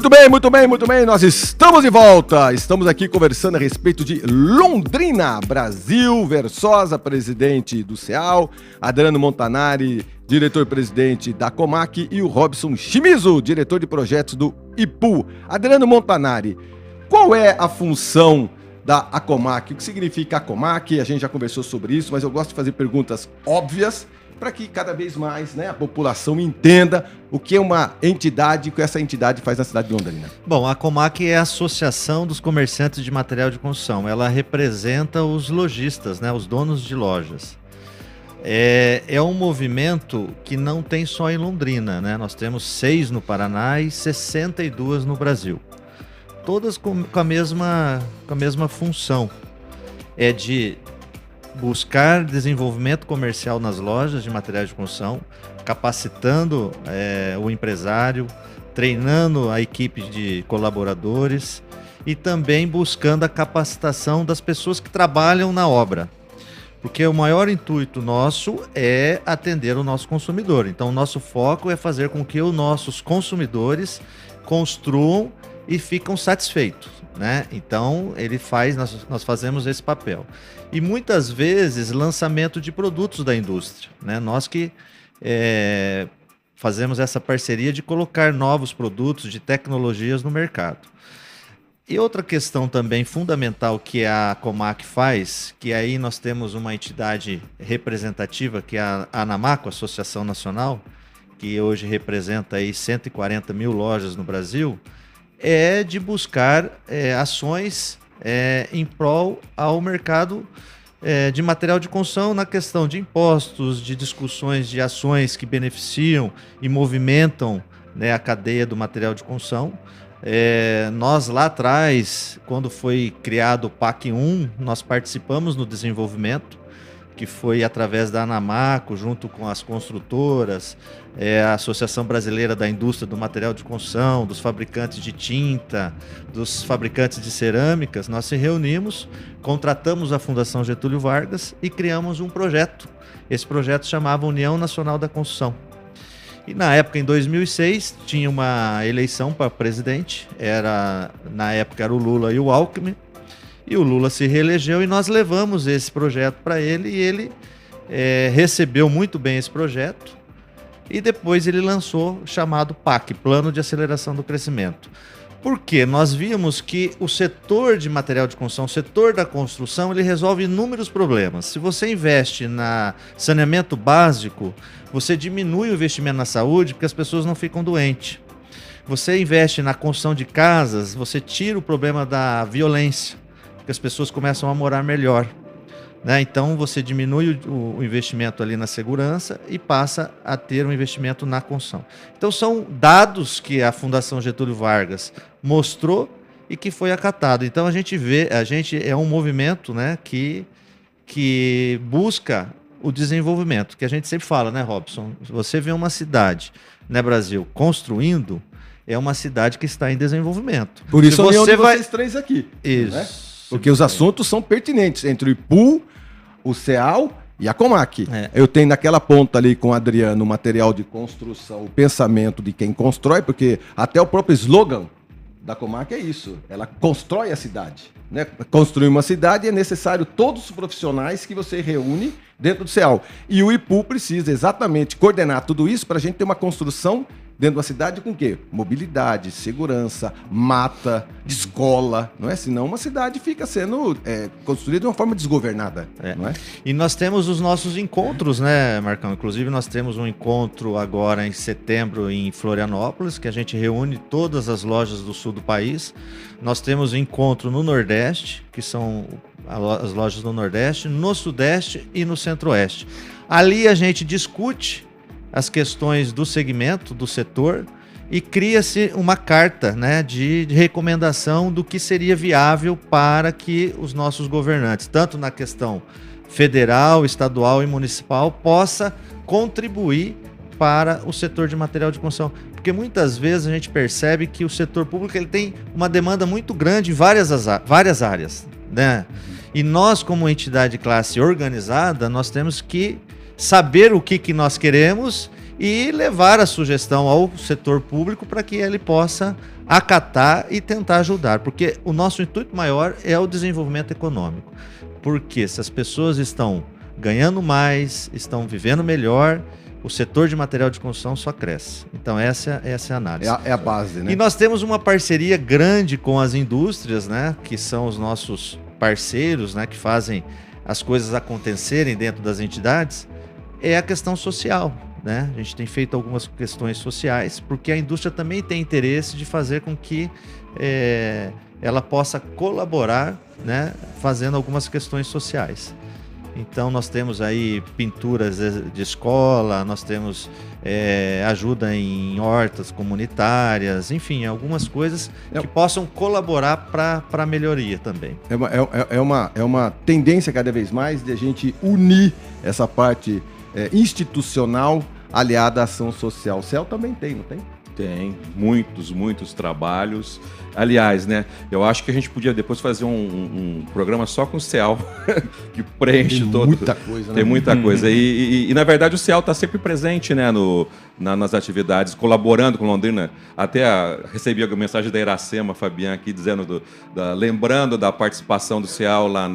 Muito bem, muito bem, muito bem. Nós estamos de volta. Estamos aqui conversando a respeito de Londrina, Brasil, Versosa, presidente do CEAL, Adriano Montanari, diretor-presidente da Comac, e o Robson Chimizo, diretor de projetos do IPU. Adriano Montanari, qual é a função da Comac? O que significa a Comac? A gente já conversou sobre isso, mas eu gosto de fazer perguntas óbvias para que cada vez mais, né, a população entenda o que é uma entidade, o que essa entidade faz na cidade de Londrina. Bom, a Comac é a Associação dos Comerciantes de Material de Construção. Ela representa os lojistas, né, os donos de lojas. É um movimento que não tem só em Londrina, né? Nós temos 6 no Paraná e 62 no Brasil. Todas com a mesma função. É de buscar desenvolvimento comercial nas lojas de materiais de construção, capacitando o empresário, treinando a equipe de colaboradores e também buscando a capacitação das pessoas que trabalham na obra. Porque o maior intuito nosso é atender o nosso consumidor. Então, o nosso foco é fazer com que os nossos consumidores construam e ficam satisfeitos, né? Então, nós fazemos esse papel. E muitas vezes, lançamento de produtos da indústria, né? Nós que fazemos essa parceria de colocar novos produtos de tecnologias no mercado. E outra questão também fundamental que a Comac faz, que aí nós temos uma entidade representativa, que é a ANAMACO, Associação Nacional, que hoje representa aí 140 mil lojas no Brasil, é de buscar ações em prol ao mercado de material de construção na questão de impostos, de discussões de ações que beneficiam e movimentam, né, a cadeia do material de construção. Nós lá atrás, quando foi criado o PAC 1, nós participamos no desenvolvimento, que foi através da ANAMACO, junto com as construtoras, a Associação Brasileira da Indústria do Material de Construção, dos fabricantes de tinta, dos fabricantes de cerâmicas. Nós se reunimos, contratamos a Fundação Getúlio Vargas e criamos um projeto. Esse projeto chamava União Nacional da Construção. E na época, em 2006, tinha uma eleição para presidente, na época era o Lula e o Alckmin, e o Lula se reelegeu e nós levamos esse projeto para ele e ele recebeu muito bem esse projeto e depois ele lançou o chamado PAC, Plano de Aceleração do Crescimento. Por quê? Nós vimos que o setor de material de construção, o setor da construção, ele resolve inúmeros problemas. Se você investe na saneamento básico, você diminui o investimento na saúde porque as pessoas não ficam doentes. Você investe na construção de casas, você tira o problema da violência, porque as pessoas começam a morar melhor, né? Então você diminui o investimento ali na segurança e passa a ter um investimento na construção. Então são dados que a Fundação Getúlio Vargas mostrou e que foi acatado. Então a gente é um movimento, né, que busca o desenvolvimento, que a gente sempre fala, né, Robson? Se você vê uma cidade, né, Brasil, construindo, é uma cidade que está em desenvolvimento. Por isso a união de vocês três aqui. Isso. Né? Porque os assuntos são pertinentes entre o IPU, o CEAL e a Comac. Eu tenho naquela ponta ali com o Adriano o material de construção, o pensamento de quem constrói, porque até o próprio slogan da Comac é isso. Ela constrói a cidade. Né? Construir uma cidade é necessário todos os profissionais que você reúne dentro do CEAL. E o IPU precisa exatamente coordenar tudo isso para a gente ter uma construção dentro da cidade com o quê? Mobilidade, segurança, mata, escola, não é? Senão uma cidade fica sendo construída de uma forma desgovernada, não é? E nós temos os nossos encontros, né, Marcão? Inclusive nós temos um encontro agora em setembro em Florianópolis, que a gente reúne todas as lojas do sul do país. Nós temos um encontro no Nordeste, que são as lojas do Nordeste, no Sudeste e no Centro-Oeste. Ali a gente discute as questões do segmento, do setor, e cria-se uma carta, né, de recomendação do que seria viável para que os nossos governantes, tanto na questão federal, estadual e municipal, possa contribuir para o setor de material de construção. Porque muitas vezes a gente percebe que o setor público ele tem uma demanda muito grande em várias áreas, né? E nós, como entidade de classe organizada, nós temos que saber o que nós queremos e levar a sugestão ao setor público para que ele possa acatar e tentar ajudar, porque o nosso intuito maior é o desenvolvimento econômico. Porque se as pessoas estão ganhando mais, estão vivendo melhor, o setor de material de construção só cresce. Então essa é a análise. É a base, né? E nós temos uma parceria grande com as indústrias, né, que são os nossos parceiros, né, que fazem as coisas acontecerem dentro das entidades, é a questão social, né? A gente tem feito algumas questões sociais, porque a indústria também tem interesse de fazer com que ela possa colaborar, né, fazendo algumas questões sociais. Então nós temos aí pinturas de escola, nós temos ajuda em hortas comunitárias, enfim, algumas coisas que possam colaborar para a melhoria também. É uma tendência cada vez mais de a gente unir essa parte institucional aliada à ação social. O CEL também tem, não tem? Tem muitos trabalhos. Aliás, né, eu acho que a gente podia depois fazer um programa só com o CEAL, que preenche tem todo. Muita coisa, né? Tem muita coisa. E na verdade o CEAL está sempre presente, né, nas atividades, colaborando com Londrina. Até recebi a mensagem da Iracema, Fabian, aqui dizendo, lembrando da participação do CEAL lá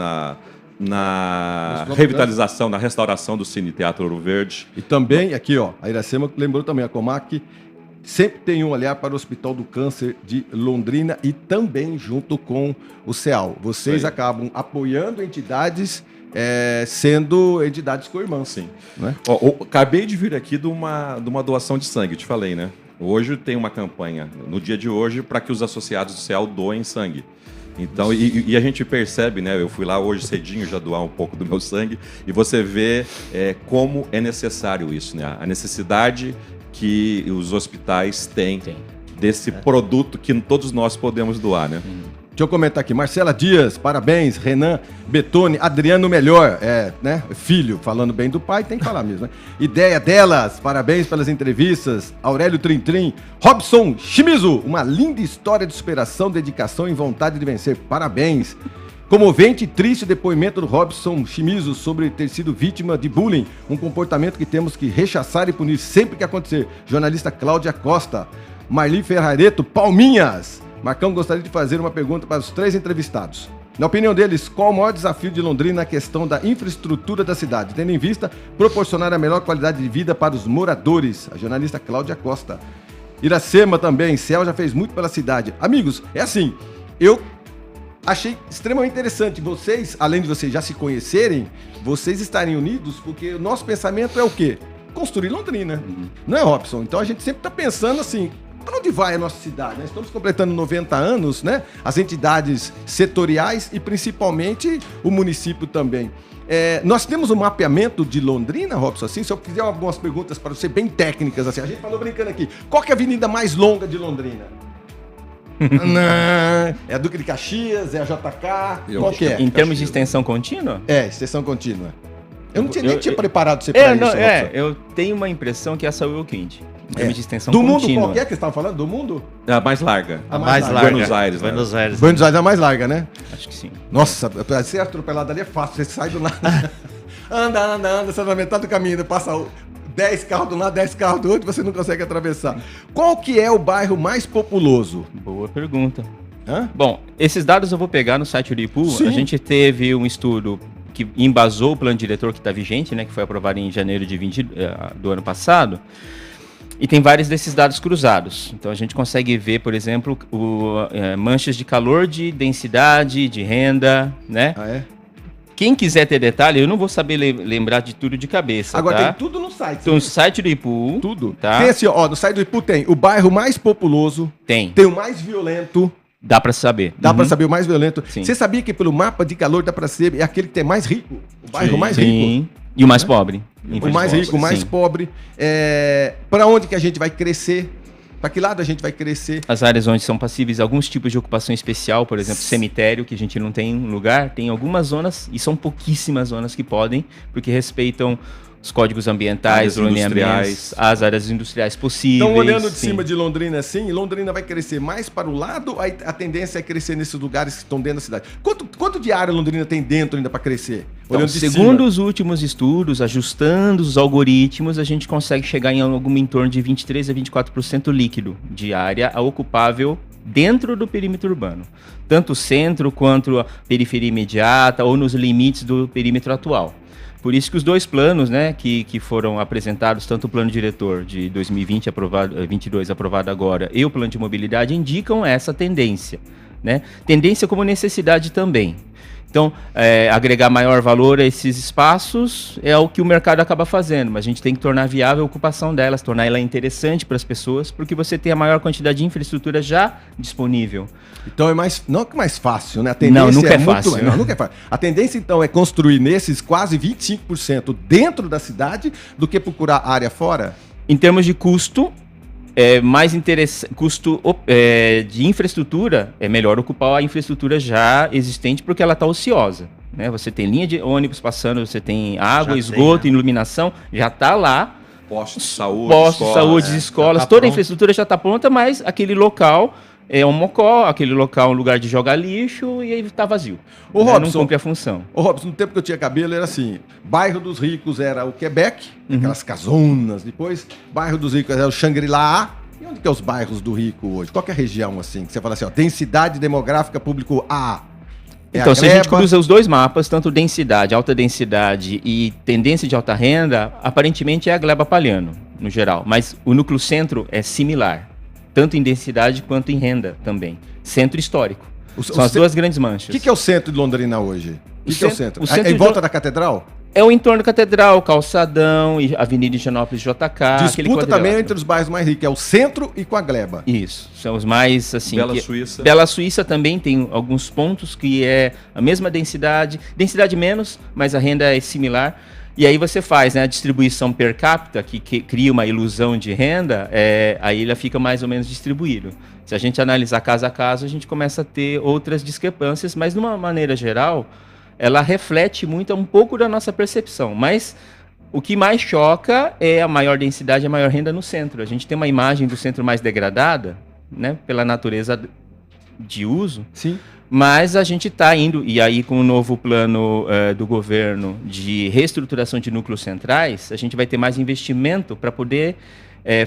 na revitalização, na restauração do Cine Teatro Ouro Verde. E também, aqui, ó, a Iracema lembrou também, a Comac sempre tem um olhar para o Hospital do Câncer de Londrina e também junto com o CEAL. Vocês acabam apoiando entidades, sendo entidades co-irmãs. Sim. Né? Acabei de vir aqui de uma doação de sangue, te falei, né? Hoje tem uma campanha, no dia de hoje, para que os associados do CEAL doem sangue. Então, e a gente percebe, né? Eu fui lá hoje cedinho já doar um pouco do meu sangue e você vê como é necessário isso, né? A necessidade que os hospitais têm desse produto que todos nós podemos doar, né? Deixa eu comentar aqui. Marcela Dias, parabéns. Renan Betone, Adriano Melhor, né? Filho, falando bem do pai, tem que falar mesmo, né? Ideia delas, parabéns pelas entrevistas. Aurélio Trintrim, Robson Shimizu, uma linda história de superação, dedicação e vontade de vencer. Parabéns. Comovente e triste depoimento do Robson Shimizu sobre ter sido vítima de bullying, um comportamento que temos que rechaçar e punir sempre que acontecer. Jornalista Cláudia Costa, Marli Ferrareto, Palminhas. Marcão, gostaria de fazer uma pergunta para os 3 entrevistados. Na opinião deles, qual o maior desafio de Londrina na questão da infraestrutura da cidade, tendo em vista proporcionar a melhor qualidade de vida para os moradores? A jornalista Cláudia Costa. Iracema também, CEAL já fez muito pela cidade. Amigos, é assim, eu achei extremamente interessante vocês, além de vocês já se conhecerem, vocês estarem unidos, porque o nosso pensamento é o quê? Construir Londrina, não é, Robson? Então a gente sempre está pensando assim, para onde vai a nossa cidade? Nós estamos completando 90 anos, né? As entidades setoriais e principalmente o município também. Nós temos um mapeamento de Londrina, Robson, assim, se eu fizer algumas perguntas para você bem técnicas, assim, a gente falou brincando aqui, qual que é a avenida mais longa de Londrina? Não, é a Duque de Caxias, é a JK, qual que é? Em termos de extensão contínua? Extensão contínua. Eu não nem tinha preparado você para isso. Eu tenho uma impressão que essa é o Wilkind. Em termos de extensão do contínua. mundo, qual que é que você estava falando? Do mundo? É a mais larga. A mais larga. Buenos Aires. Buenos Aires. Buenos Aires é a mais larga, né? Acho que sim. Nossa, pra ser atropelado ali é fácil. Você sai do nada. anda, você na metade do caminho, passa 10 carros de um lado, 10 carros do outro, você não consegue atravessar. Qual que é o bairro mais populoso? Boa pergunta. Hã? Bom, esses dados eu vou pegar no site Uripu. Sim. A gente teve um estudo que embasou o plano diretor que está vigente, né, que foi aprovado em janeiro do ano passado. E tem vários desses dados cruzados. Então a gente consegue ver, por exemplo, manchas de calor, de densidade, de renda, né? Ah, é? Quem quiser ter detalhe, eu não vou saber lembrar de tudo de cabeça. Agora tá? tem tudo no site. Então, no site do Ipu. Tudo. Tá? Tem assim, ó, no site do Ipu tem o bairro mais populoso, Tem. tem o mais violento. Dá pra saber. Dá pra saber o mais violento. Sim. Você sabia que pelo mapa de calor dá pra ser é aquele que tem mais rico? O bairro mais rico. Sim. E o mais pobre. O mais rico, o mais Sim. pobre. Para onde que a gente vai crescer? Para que lado a gente vai crescer? As áreas onde são passíveis alguns tipos de ocupação especial, por exemplo, cemitério, que a gente não tem lugar, tem algumas zonas, e são pouquíssimas zonas que podem, porque respeitam os códigos ambientais, Áreas industriais. as áreas industriais possíveis. Então, olhando de sim. cima de Londrina assim, Londrina vai crescer mais para o lado, a tendência é crescer nesses lugares que estão dentro da cidade. Quanto de área Londrina tem dentro ainda para crescer? Então, segundo os últimos estudos, ajustando os algoritmos, a gente consegue chegar em algum em torno de 23% a 24% líquido de área ocupável dentro do perímetro urbano. Tanto o centro quanto a periferia imediata ou nos limites do perímetro atual. Por isso que os dois planos, né, que foram apresentados, tanto o plano diretor de 2020 22 aprovado agora e o plano de mobilidade, indicam essa tendência, né? Tendência como necessidade também. Então, agregar maior valor a esses espaços é o que o mercado acaba fazendo, mas a gente tem que tornar viável a ocupação delas, tornar ela interessante para as pessoas, porque você tem a maior quantidade de infraestrutura já disponível. Então não é mais fácil, né? A tendência não, nunca é muito, fácil. Não, nunca é fácil. A tendência, então, é construir nesses quase 25% dentro da cidade do que procurar área fora? Em termos de custo, mais interessante, de infraestrutura, é melhor ocupar a infraestrutura já existente porque ela está ociosa, né? Você tem linha de ônibus passando, você tem água, esgoto, iluminação, já está lá. Postos de saúde, escolas, toda a infraestrutura já está pronta, mas aquele local é um mocó, aquele local é um lugar de jogar lixo e aí está vazio. Ô, Robson, não cumpre a função. Ô, Robson, no tempo que eu tinha cabelo era assim, bairro dos ricos era o Quebec, aquelas casonas, depois bairro dos ricos era o Shangri-La. E onde que é os bairros do rico hoje? Qual que é a região assim, que você fala assim, ó, densidade demográfica público A? Então, se a gente cruza os dois mapas, tanto densidade, alta densidade e tendência de alta renda, aparentemente é a gleba Palhano, no geral, mas o núcleo centro é similar. Tanto em densidade quanto em renda também. Centro histórico. São as duas grandes manchas. O que é o centro de Londrina hoje? O que é o centro? É em volta da catedral? É o entorno da Catedral, Calçadão, Avenida Higienópolis JK. Disputa também entre os bairros mais ricos, é o centro e com a gleba. Isso, são os mais assim... Suíça. Bela Suíça também tem alguns pontos que é a mesma densidade menos, mas a renda é similar. E aí você faz, né, a distribuição per capita, que cria uma ilusão de renda, aí ela fica mais ou menos distribuída. Se a gente analisar caso a caso, a gente começa a ter outras discrepâncias, mas de uma maneira geral, ela reflete muito um pouco da nossa percepção. Mas o que mais choca é a maior densidade e a maior renda no centro. A gente tem uma imagem do centro mais degradada, né, pela natureza de uso. Sim. Mas a gente está indo, e aí com o novo plano do governo de reestruturação de núcleos centrais, a gente vai ter mais investimento para poder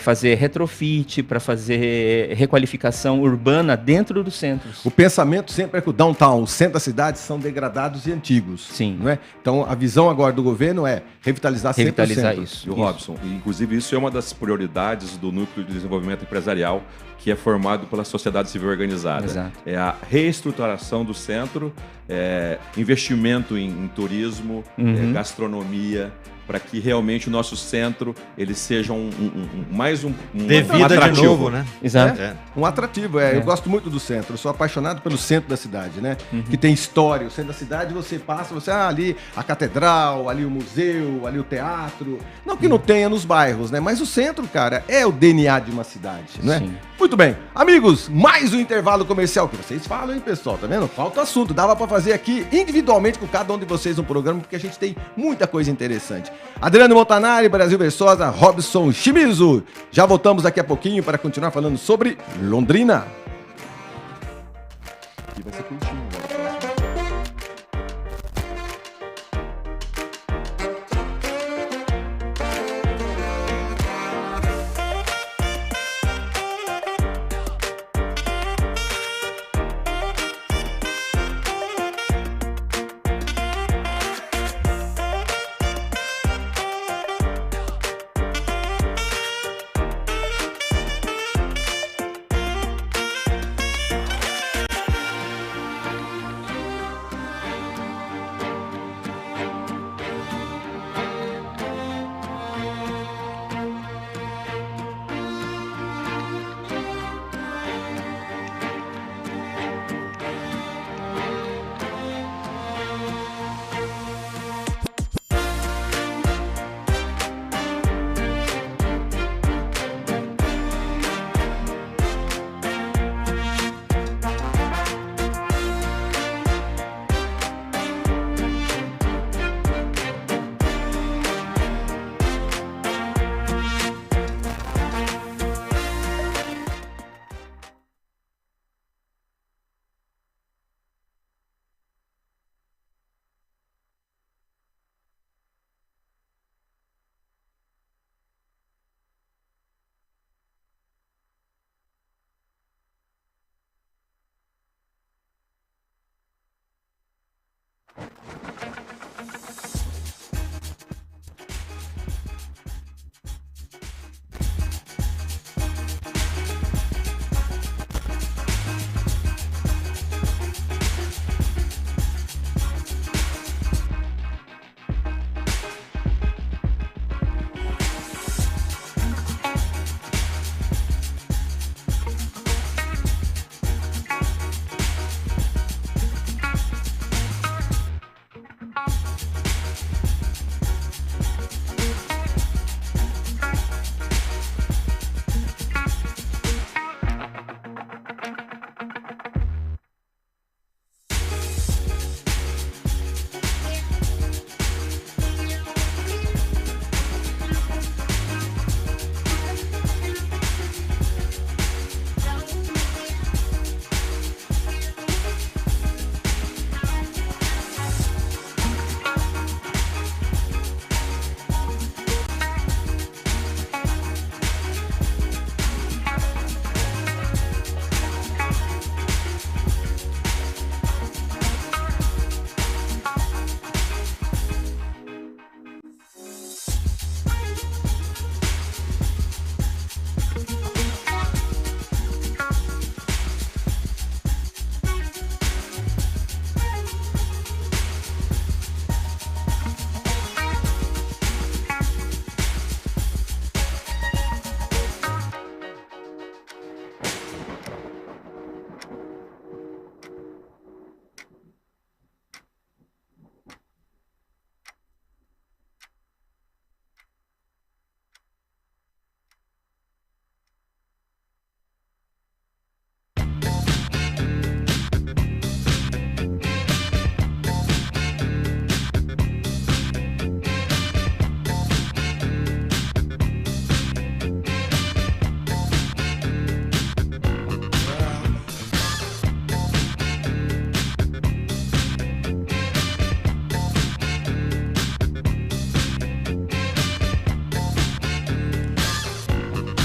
fazer retrofit, para fazer requalificação urbana dentro dos centros. O pensamento sempre é que o downtown, o centro da cidade, são degradados e antigos. Sim. Não é? Então a visão agora do governo é revitalizar sempre o centro. E o Robson, inclusive isso é uma das prioridades do Núcleo de Desenvolvimento Empresarial, que é formado pela sociedade civil organizada. Exato. É a reestruturação do centro, investimento em turismo, gastronomia, para que realmente o nosso centro ele seja mais um vida de novo, né? Exato. Um atrativo. Eu gosto muito do centro. Eu sou apaixonado pelo centro da cidade, né? Que tem história. O centro da cidade você passa, ali a catedral, ali o museu, ali o teatro. Não que não tenha nos bairros, né? Mas o centro, cara, é o DNA de uma cidade, né? Sim. Muito bem. Amigos, mais um intervalo comercial que vocês falam, hein, pessoal? Tá vendo? Falta assunto. Dava para fazer aqui individualmente com cada um de vocês um programa, porque a gente tem muita coisa interessante. Adriano Montanari, Brasil Versosa, Robson Shimizu. Já voltamos daqui a pouquinho para continuar falando sobre Londrina. E vai ser curtinho agora.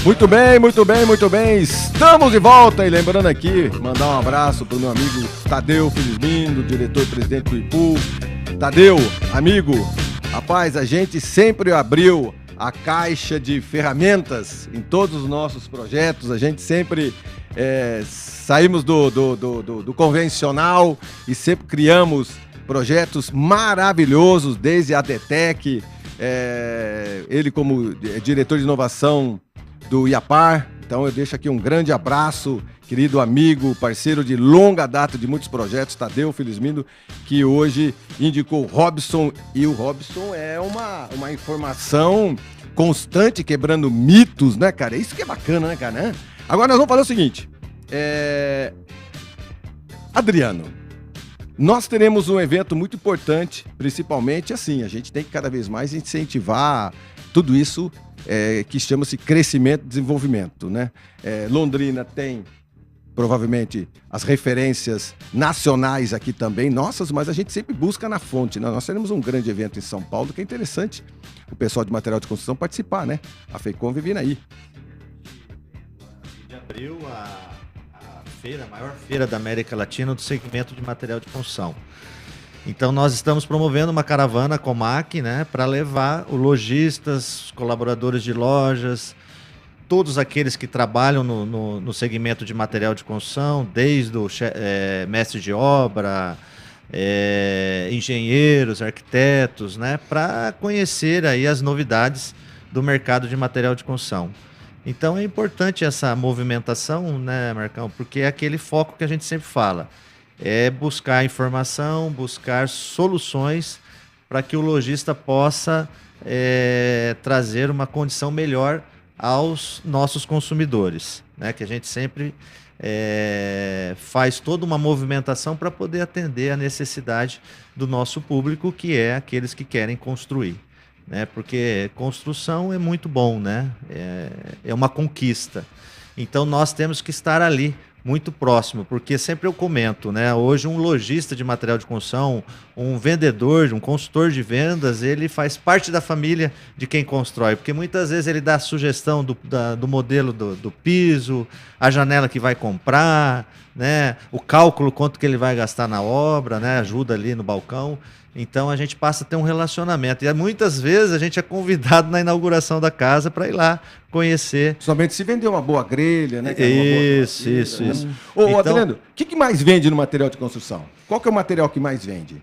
Muito bem, muito bem, muito bem. Estamos de volta e lembrando aqui, mandar um abraço pro meu amigo Tadeu Felizmindo, diretor-presidente do IPU. Tadeu, amigo, rapaz, a gente sempre abriu a caixa de ferramentas em todos os nossos projetos, a gente sempre saímos do convencional e sempre criamos projetos maravilhosos, desde a DETEC, ele como diretor de inovação do IAPAR. Então eu deixo aqui um grande abraço, querido amigo, parceiro de longa data de muitos projetos, Tadeu Felizmindo, que hoje indicou o Robson, e o Robson é uma informação constante, quebrando mitos, né, cara? Isso que é bacana, né, cara? Agora nós vamos fazer o seguinte, Adriano, nós teremos um evento muito importante, principalmente assim, a gente tem que cada vez mais incentivar tudo isso que chama-se crescimento e desenvolvimento, né? Londrina tem provavelmente as referências nacionais aqui também, nossas, mas a gente sempre busca na fonte, né? Nós teremos um grande evento em São Paulo que é interessante o pessoal de material de construção participar, né? A FECOM vive aí. De abril, a maior feira da América Latina do segmento de material de construção. Então nós estamos promovendo uma caravana Comac, né, para levar os lojistas, os colaboradores de lojas, todos aqueles que trabalham no segmento de material de construção, desde o mestre de obra, engenheiros, arquitetos, né, para conhecer aí as novidades do mercado de material de construção. Então é importante essa movimentação, né, Marcão, porque é aquele foco que a gente sempre fala. É buscar informação, buscar soluções para que o lojista possa trazer uma condição melhor aos nossos consumidores, né? Que a gente sempre faz toda uma movimentação para poder atender a necessidade do nosso público, que é aqueles que querem construir, né? Porque construção é muito bom, né? É uma conquista. Então nós temos que estar ali, muito próximo, porque sempre eu comento, né? Hoje um lojista de material de construção, um vendedor, um consultor de vendas, ele faz parte da família de quem constrói, porque muitas vezes ele dá a sugestão do modelo do piso, a janela que vai comprar, né? O cálculo, quanto que ele vai gastar na obra, né? Ajuda ali no balcão. Então a gente passa a ter um relacionamento. E muitas vezes a gente é convidado na inauguração da casa para ir lá conhecer. Somente se vender uma boa grelha, né? Isso. Ô, Então, Adriano, o que mais vende no material de construção? Qual que é o material que mais vende?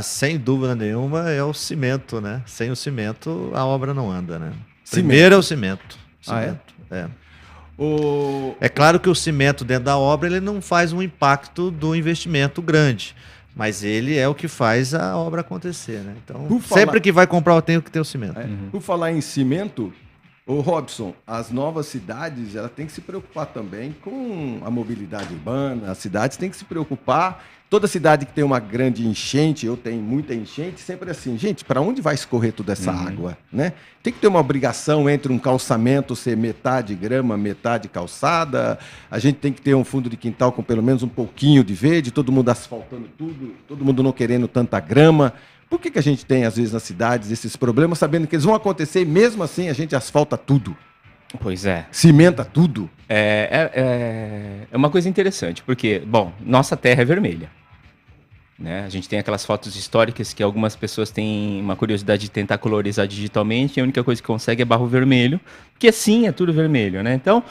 Sem dúvida nenhuma, é o cimento, né? Sem o cimento, a obra não anda, né? Cimento. Primeiro é o cimento. É claro que o cimento dentro da obra ele não faz um impacto do investimento grande, mas ele é o que faz a obra acontecer, né? Então, sempre que vai comprar, eu tenho que ter o cimento. Por falar em cimento, ô Robson, as novas cidades, ela tem que se preocupar também com a mobilidade urbana, as cidades têm que se preocupar. Toda cidade que tem uma grande enchente, eu tenho muita enchente, sempre assim, gente, para onde vai escorrer toda essa água, né? Tem que ter uma obrigação entre um calçamento ser metade grama, metade calçada, a gente tem que ter um fundo de quintal com pelo menos um pouquinho de verde, todo mundo asfaltando tudo, todo mundo não querendo tanta grama. Por que a gente tem, às vezes, nas cidades, esses problemas, sabendo que eles vão acontecer e mesmo assim a gente asfalta tudo? Pois é. Cimenta tudo. É uma coisa interessante, porque, bom, nossa terra é vermelha. Né? A gente tem aquelas fotos históricas que algumas pessoas têm uma curiosidade de tentar colorizar digitalmente, e a única coisa que consegue é barro vermelho, porque sim, é tudo vermelho, né? Então,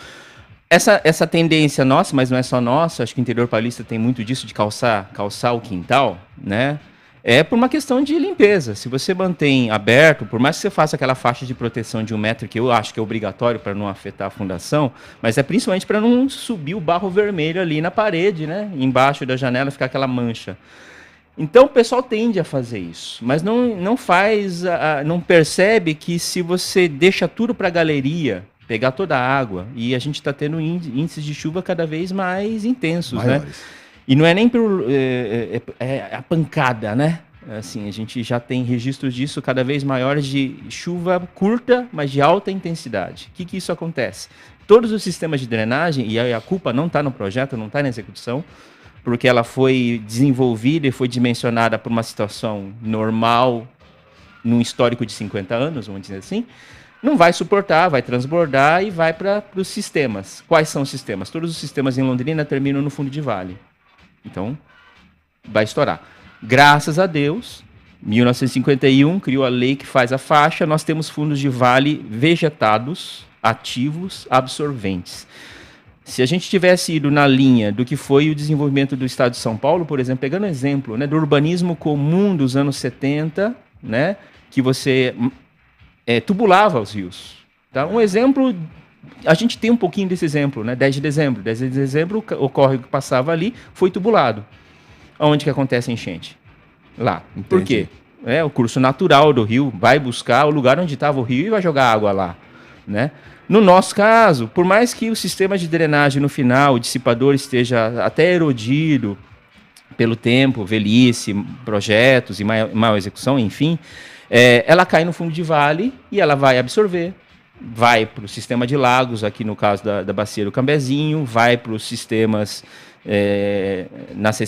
essa tendência nossa, mas não é só nossa, acho que o interior paulista tem muito disso de calçar o quintal, né? É por uma questão de limpeza. Se você mantém aberto, por mais que você faça aquela faixa de proteção de 1 metro, que eu acho que é obrigatório para não afetar a fundação, mas é principalmente para não subir o barro vermelho ali na parede, né? Embaixo da janela ficar aquela mancha. Então o pessoal tende a fazer isso, mas não percebe que se você deixa tudo para a galeria, pegar toda a água, e a gente está tendo índices de chuva cada vez mais intensos, maiores, né? E não é nem a pancada, né? Assim, a gente já tem registros disso cada vez maiores de chuva curta, mas de alta intensidade. O que isso acontece? Todos os sistemas de drenagem, e a culpa não está no projeto, não está na execução, porque ela foi desenvolvida e foi dimensionada por uma situação normal, num histórico de 50 anos, vamos dizer assim, não vai suportar, vai transbordar e vai para os sistemas. Quais são os sistemas? Todos os sistemas em Londrina terminam no fundo de vale. Então, vai estourar. Graças a Deus, 1951 criou a lei que faz a faixa, nós temos fundos de vale vegetados, ativos, absorventes. Se a gente tivesse ido na linha do que foi o desenvolvimento do estado de São Paulo, por exemplo, pegando exemplo, né, do urbanismo comum dos anos 70, né, que você tubulava os rios. Tá? Um exemplo, a gente tem um pouquinho desse exemplo, né, 10 de dezembro. 10 de dezembro, o córrego que passava ali foi tubulado. Onde que acontece a enchente? Lá. Entendi. Por quê? O curso natural do rio vai buscar o lugar onde estava o rio e vai jogar água lá, né? No nosso caso, por mais que o sistema de drenagem no final, o dissipador esteja até erodido pelo tempo, velhice, projetos e mal execução, enfim, ela cai no fundo de vale e ela vai absorver. Vai para o sistema de lagos, aqui no caso da bacia do Cambezinho, vai para os sistemas nas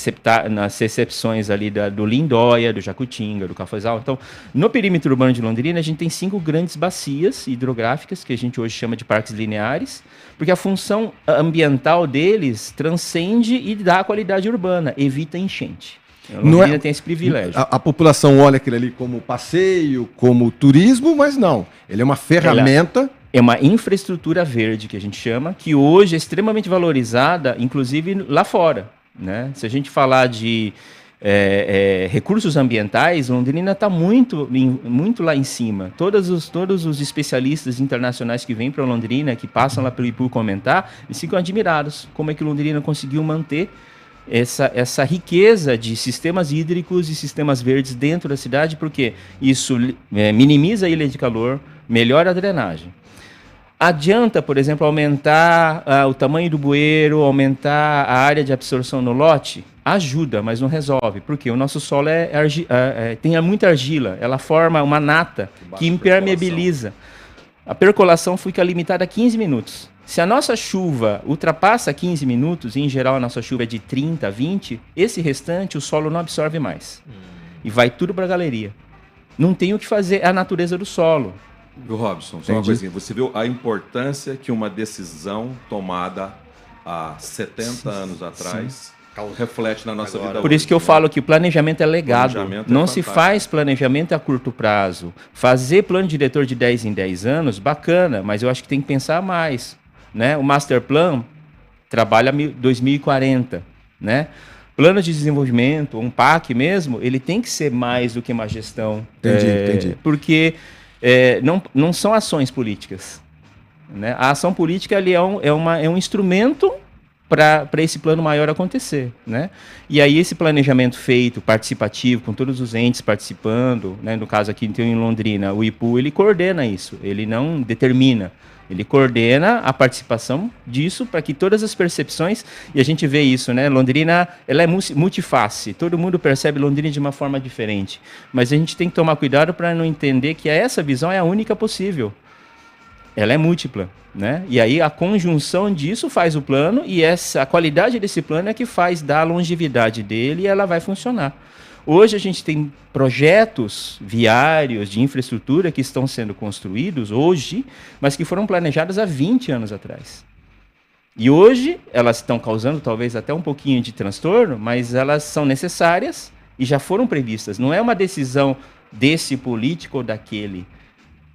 recepções ali do Lindóia, do Jacutinga, do Cafezal. Então, no perímetro urbano de Londrina, a gente tem 5 grandes bacias hidrográficas, que a gente hoje chama de parques lineares, porque a função ambiental deles transcende e dá qualidade urbana, evita enchente. Londrina tem esse privilégio. A população olha aquilo ali como passeio, como turismo, mas não. Ele é uma ferramenta... É uma infraestrutura verde, que a gente chama, que hoje é extremamente valorizada, inclusive lá fora, né? Se a gente falar de recursos ambientais, Londrina está muito lá em cima. Todos os especialistas internacionais que vêm para Londrina, que passam lá pelo Ipu comentar, eles ficam admirados como é que Londrina conseguiu manter essa riqueza de sistemas hídricos e sistemas verdes dentro da cidade, porque isso minimiza a ilha de calor, melhora a drenagem. Adianta, por exemplo, aumentar o tamanho do bueiro, aumentar a área de absorção no lote? Ajuda, mas não resolve, porque o nosso solo tem muita argila, ela forma uma nata que impermeabiliza. A percolação fica limitada a 15 minutos. Se a nossa chuva ultrapassa 15 minutos, e em geral a nossa chuva é de 30 a 20, esse restante o solo não absorve mais. E vai tudo para a galeria. Não tem o que fazer, é a natureza do solo. Viu, Robson? Só uma coisinha. Você viu a importância que uma decisão tomada há 70 anos atrás reflete na nossa vida. Por isso que eu falo que o planejamento é legado. Não se faz planejamento a curto prazo. Fazer plano diretor de 10 em 10 anos, bacana, mas eu acho que tem que pensar mais, né? O Master Plan trabalha 2040, né? Plano de desenvolvimento, um PAC mesmo, ele tem que ser mais do que uma gestão. Entendi. Porque não são ações políticas, né? A ação política ali é um instrumento para esse plano maior acontecer, né? E aí esse planejamento feito, participativo, com todos os entes participando, né? No caso aqui em Londrina, o IPU, ele coordena isso, ele não determina, ele coordena a participação disso para que todas as percepções, e a gente vê isso, né? Londrina, ela é multiface, todo mundo percebe Londrina de uma forma diferente, mas a gente tem que tomar cuidado para não entender que essa visão é a única possível. Ela é múltipla, né? E aí a conjunção disso faz o plano, e a qualidade desse plano é que faz dar a longevidade dele, e ela vai funcionar. Hoje a gente tem projetos viários de infraestrutura que estão sendo construídos hoje, mas que foram planejados há 20 anos atrás. E hoje elas estão causando talvez até um pouquinho de transtorno, mas elas são necessárias e já foram previstas. Não é uma decisão desse político ou daquele.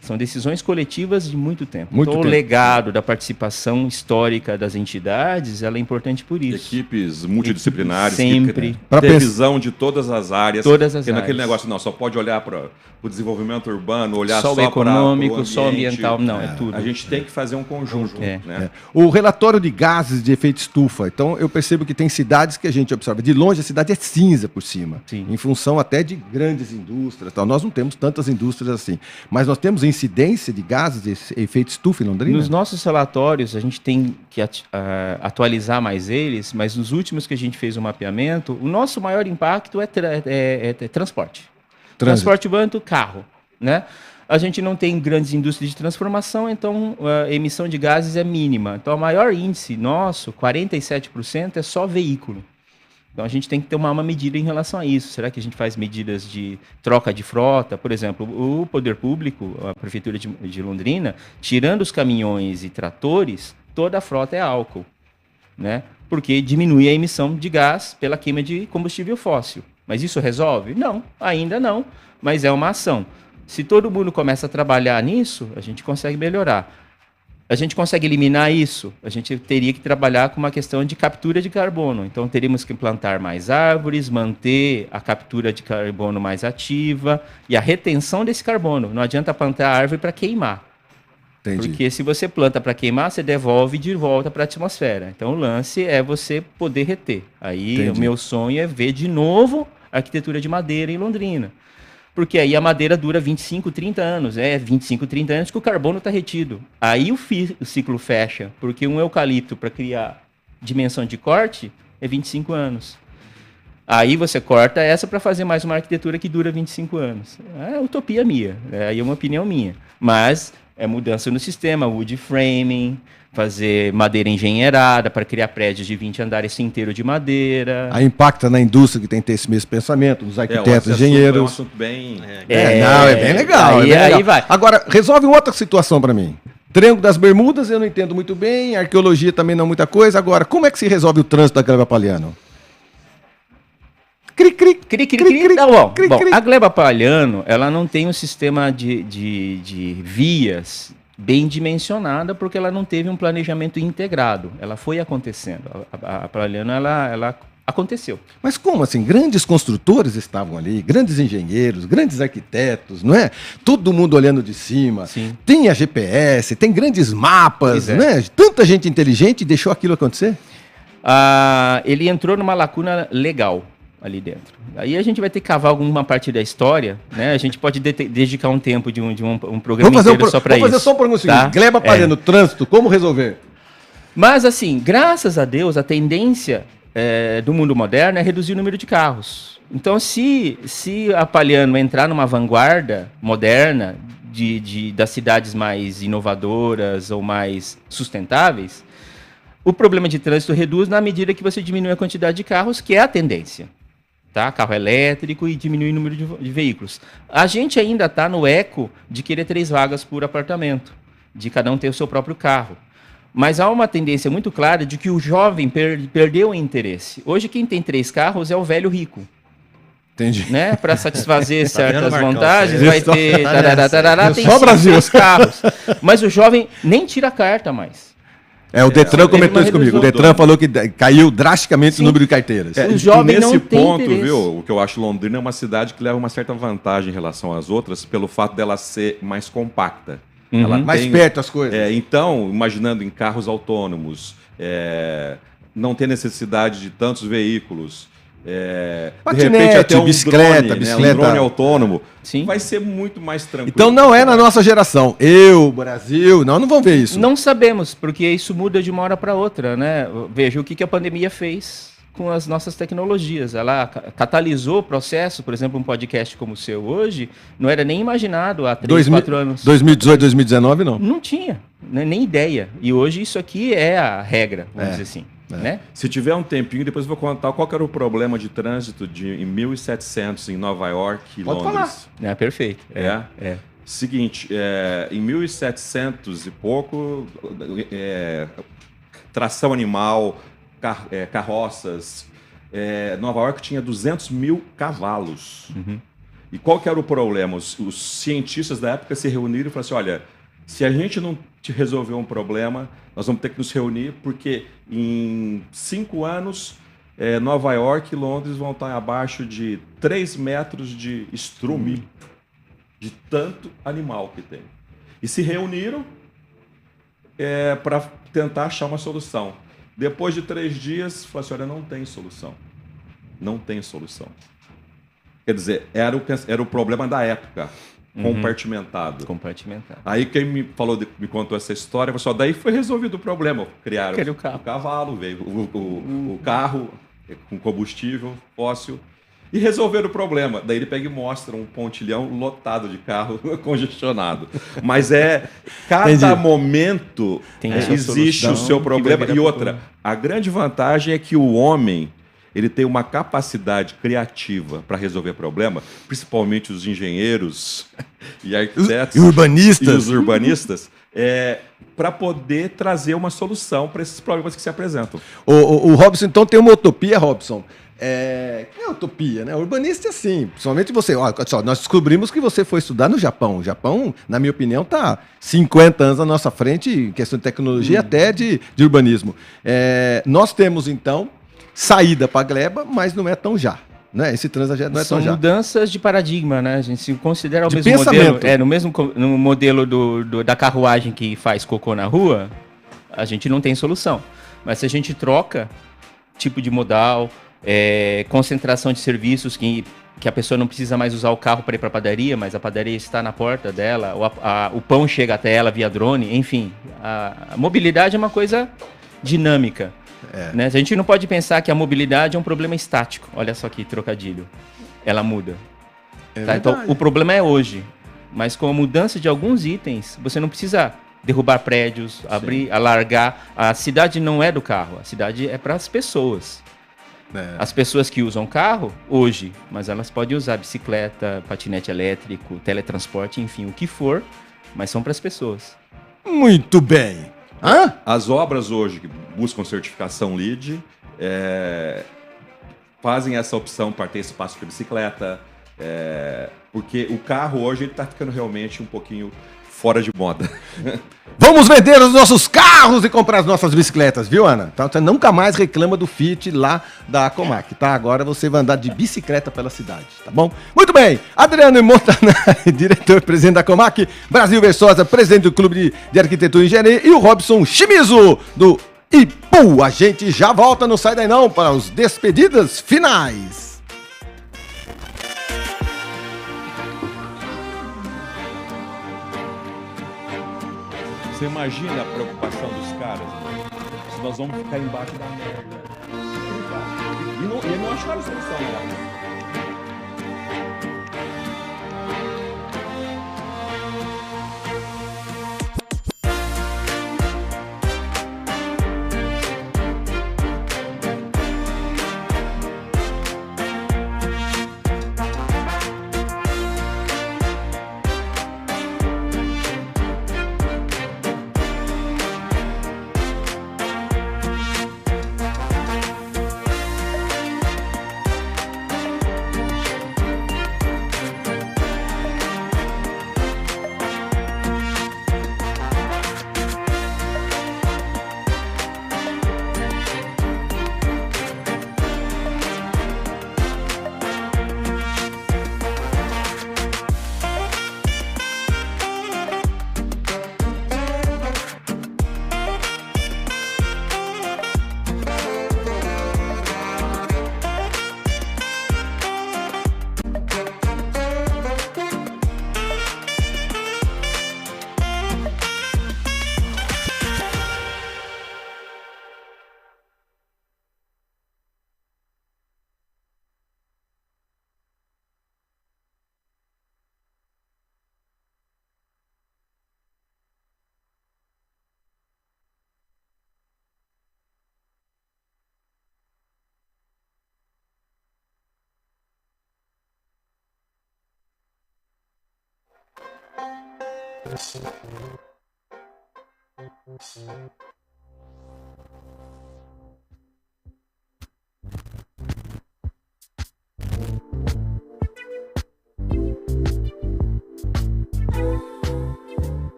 São decisões coletivas de muito tempo. Então, o legado da participação histórica das entidades, ela é importante por isso. Equipes multidisciplinares. Sempre. Ter visão de todas as áreas. Todas as áreas. Naquele negócio, não, só pode olhar para o desenvolvimento urbano, olhar só só para o econômico, pro só ambiental, não, é tudo. A gente tem que fazer um conjunto. Né? O relatório de gases de efeito estufa, então eu percebo que tem cidades que a gente observa. De longe a cidade é cinza por cima, Sim. Em função até de grandes indústrias. Tal. Nós não temos tantas indústrias assim, mas nós temos incidência de gases de efeito estufa em Londrina? Nos nossos relatórios, a gente tem que atualizar mais eles, mas nos últimos que a gente fez o mapeamento, o nosso maior impacto é transporte. Transporte urbano, carro, né? A gente não tem grandes indústrias de transformação, então a emissão de gases é mínima. Então, o maior índice nosso, 47%, é só veículo. Então a gente tem que tomar uma medida em relação a isso. Será que a gente faz medidas de troca de frota? Por exemplo, o poder público, a Prefeitura de Londrina, tirando os caminhões e tratores, toda a frota é álcool, né? Porque diminui a emissão de gás pela queima de combustível fóssil. Mas isso resolve? Não, ainda não, mas é uma ação. Se todo mundo começa a trabalhar nisso, a gente consegue melhorar. A gente consegue eliminar isso? A gente teria que trabalhar com uma questão de captura de carbono. Então, teríamos que plantar mais árvores, manter a captura de carbono mais ativa e a retenção desse carbono. Não adianta plantar árvore para queimar. Entendi. Porque se você planta para queimar, você devolve de volta para a atmosfera. Então, o lance é você poder reter. Aí, Entendi. o meu sonho é ver de novo a arquitetura de madeira em Londrina. Porque aí a madeira dura 25, 30 anos. É 25, 30 anos que o carbono está retido. Aí o ciclo fecha, porque um eucalipto para criar dimensão de corte é 25 anos. Aí você corta essa para fazer mais uma arquitetura que dura 25 anos. É utopia minha, aí é uma opinião minha. Mas é mudança no sistema, wood framing, fazer madeira engenheirada para criar prédios de 20 andares inteiro de madeira. Aí impacta na indústria que tem que ter esse mesmo pensamento, nos arquitetos, esse engenheiros. É um assunto bem... É bem legal. Aí, é bem legal. aí vai. Agora, resolve uma outra situação para mim. Triângulo das Bermudas eu não entendo muito bem, arqueologia também não muita coisa. Agora, como é que se resolve o trânsito da Gleba Palhano? Cri, cri, Cri, cri, cri. Tá bom. cri, Bom, cri. a Gleba Palhano, ela não tem um sistema de vias bem dimensionada porque ela não teve um planejamento integrado. Ela foi acontecendo. A Palhano, ela aconteceu. Mas como assim? Grandes construtores estavam ali, grandes engenheiros, grandes arquitetos, não é? Todo mundo olhando de cima. Sim. Tem a GPS, tem grandes mapas, Pois é. não é? Tanta gente inteligente deixou aquilo acontecer. Ele entrou numa lacuna legal ali dentro. Aí a gente vai ter que cavar alguma parte da história, né? A gente pode dedicar um tempo de um programa inteiro só para isso. Vamos fazer só um programa seguinte. tá? Gleba Palhano, trânsito, como resolver? Mas assim, graças a Deus, a tendência do mundo moderno é reduzir o número de carros. Então, se a Palhano entrar numa vanguarda moderna das cidades mais inovadoras ou mais sustentáveis, o problema de trânsito reduz na medida que você diminui a quantidade de carros, que é a tendência. Tá? Carro elétrico e diminui o número de veículos. A gente ainda está no eco de querer 3 vagas por apartamento, de cada um ter o seu próprio carro. Mas há uma tendência muito clara de que o jovem perdeu o interesse. Hoje quem tem 3 carros é o velho rico. Entendi. Né? Para satisfazer certas Marcão? vantagens, Você vai ter... tem Só Brasil. 5 carros. Mas o jovem nem tira a carta mais. O Detran comentou teve isso uma comigo. O redução. Detran falou que caiu drasticamente o número de carteiras. O jovem nesse não tem ponto, interesse. viu, o que eu acho Londrina é uma cidade que leva uma certa vantagem em relação às outras pelo fato dela ser mais compacta. Ela Mais tem- perto as coisas. Então, imaginando em carros autônomos, não ter necessidade de tantos veículos, Patinete, bicicleta, drone, bicicleta. um drone autônomo, Sim. vai ser muito mais tranquilo. Então não é na nossa geração. Brasil, não vão ver isso. Não sabemos, porque isso muda de uma hora para outra, né? Veja o que a pandemia fez com as nossas tecnologias. Ela catalisou o processo, por exemplo, um podcast como o seu hoje, não era nem imaginado há 3, 4 anos. 2018, 2019, não. Não tinha, né? Nem ideia. E hoje isso aqui é a regra, vamos dizer assim. Né? Se tiver um tempinho, depois eu vou contar qual que era o problema de trânsito em 1700 em Nova York e Pode Londres. Perfeito. É. Seguinte, em 1700 e pouco, tração animal, carroças. Nova York tinha 200 mil cavalos. Uhum. E qual que era o problema? Os cientistas da época se reuniram e falaram assim, olha, se a gente não resolver um problema, nós vamos ter que nos reunir, porque em 5 anos, Nova York e Londres vão estar abaixo de 3 metros de estrume, de tanto animal que tem. E se reuniram para tentar achar uma solução. Depois de 3 dias, falaram assim, olha, não tem solução. Não tem solução. Quer dizer, era o problema da época. Compartimentado. Aí quem me contou essa história, pessoal, daí foi resolvido o problema. Criaram o cavalo, veio o carro com combustível fóssil e resolveram o problema. Daí ele pega e mostra um pontilhão lotado de carro congestionado. Mas cada momento tem a sua existe solução o seu que problema. vai virar E outra, a grande vantagem é que o homem ele tem uma capacidade criativa para resolver problema, principalmente os engenheiros e arquitetos e urbanistas, os urbanistas, para poder trazer uma solução para esses problemas que se apresentam. O Robson, então, tem uma utopia, Robson. Que é utopia, né? Urbanista é assim, principalmente você. Olha só, nós descobrimos que você foi estudar no Japão. O Japão, na minha opinião, está 50 anos à nossa frente em questão de tecnologia, até de urbanismo. Nós temos, então, saída para a gleba, mas não é tão já. Né? Esse trânsito não é São tão já. mudanças de paradigma, né? A gente se considera o De mesmo pensamento. modelo. No modelo da carruagem que faz cocô na rua, a gente não tem solução. Mas se a gente troca tipo de modal, concentração de serviços que a pessoa não precisa mais usar o carro para ir para a padaria, mas a padaria está na porta dela, o pão chega até ela via drone, enfim. A mobilidade é uma coisa dinâmica. Né? A gente não pode pensar que a mobilidade é um problema estático. Olha só que trocadilho. Ela muda. Tá? Então, o problema é hoje. Mas com a mudança de alguns itens, você não precisa derrubar prédios, alargar. A cidade não é do carro, a cidade é para as pessoas. As pessoas que usam carro, hoje, mas elas podem usar bicicleta, patinete elétrico, teletransporte, enfim, o que for, mas são para as pessoas. Muito bem. As obras hoje que buscam certificação LEED fazem essa opção para ter espaço para bicicleta, porque o carro hoje está ficando realmente um pouquinho fora de moda. Vamos vender os nossos carros e comprar as nossas bicicletas, viu, Ana? Então você nunca mais reclama do Fiat lá da Comac, tá? Agora você vai andar de bicicleta pela cidade, tá bom? Muito bem. Adriano Montanari, diretor-presidente da Comac, Brasil Versosa, presidente do Clube de Arquitetura e Engenharia, e o Robson Shimizu, do IPU. A gente já volta, não sai daí não, para os despedidas finais. Você imagina a preocupação dos caras? Se nós vamos ficar embaixo da merda. E não acharam solução, né?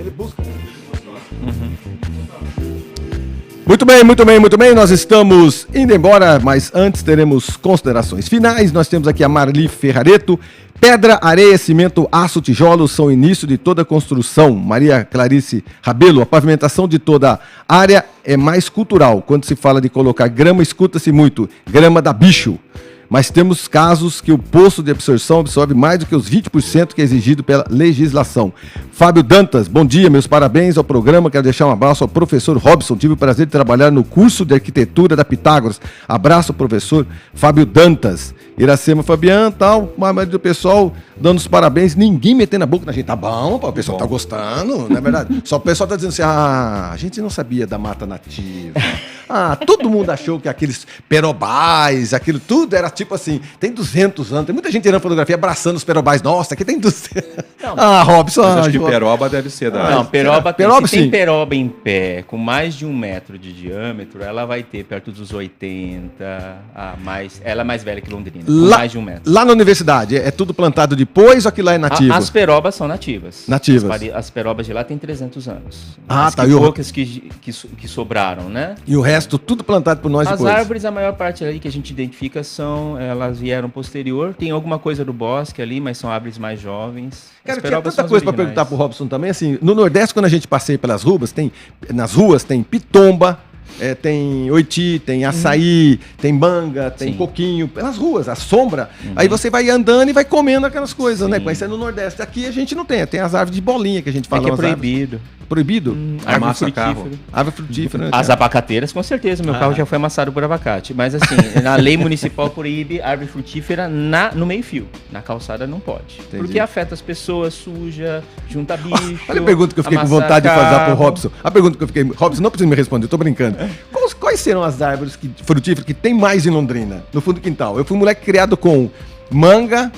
Ele busca. Muito bem, muito bem, muito bem. Nós estamos indo embora, mas antes teremos considerações finais. Nós temos aqui a Marli Ferrareto. Pedra, areia, cimento, aço, tijolos são o início de toda construção. Maria Clarice Rabelo, a pavimentação de toda a área é mais cultural. Quando se fala de colocar grama, escuta-se muito. Grama dá bicho. Mas temos casos que o poço de absorção absorve mais do que os 20% que é exigido pela legislação. Fábio Dantas, bom dia, meus parabéns ao programa. Quero deixar um abraço ao professor Robson. Tive o prazer de trabalhar no curso de arquitetura da Pitágoras. Abraço, professor Fábio Dantas. Iracema Fabiano, tal, mas do pessoal dando os parabéns, ninguém metendo a boca na gente. Tá bom, o pessoal tá gostando, não é verdade? Só o pessoal tá dizendo assim, a gente não sabia da mata nativa. Todo mundo achou que aqueles perobais, aquilo tudo era tipo assim, tem 200 anos, tem muita gente tirando fotografia abraçando os perobais. Nossa, aqui tem 200. Robson. Mas acho que peroba deve ser da... Não, peroba se tem peroba em pé, com mais de 1 metro de diâmetro, ela vai ter perto dos 80, ela é mais velha que Londrina, com mais de 1 metro. Lá na universidade, é tudo plantado depois ou aquilo lá é nativo? As perobas são nativas. Nativas. As perobas de lá têm 300 anos. Tá. E poucas que sobraram, né? E o resto tudo plantado por nós depois? As árvores, a maior parte ali que a gente identifica elas vieram posterior. Tem alguma coisa do bosque ali, mas são árvores mais jovens. Cara, tinha tanta coisa para perguntar pro Robson também, assim, no Nordeste, quando a gente passeia pelas ruas, nas ruas tem pitomba, tem oiti, tem açaí, tem manga, tem coquinho, pelas ruas, a sombra. Aí você vai andando e vai comendo aquelas coisas, né? Mas isso é no Nordeste. Aqui a gente não tem as árvores de bolinha que a gente fala. É proibido. Proibido? Árvore frutífera. Árvore frutífera. As abacateiras, com certeza. Meu carro já foi amassado por abacate. Mas assim, a lei municipal proíbe árvore frutífera no meio-fio. Na calçada não pode. Entendi. Porque afeta as pessoas, suja, junta bicho. Olha a pergunta que eu fiquei com vontade de fazer pro Robson. A pergunta que eu fiquei... Robson, não precisa me responder, eu tô brincando. Quais serão as árvores frutíferas que tem mais em Londrina, no fundo do quintal? Eu fui um moleque criado com manga,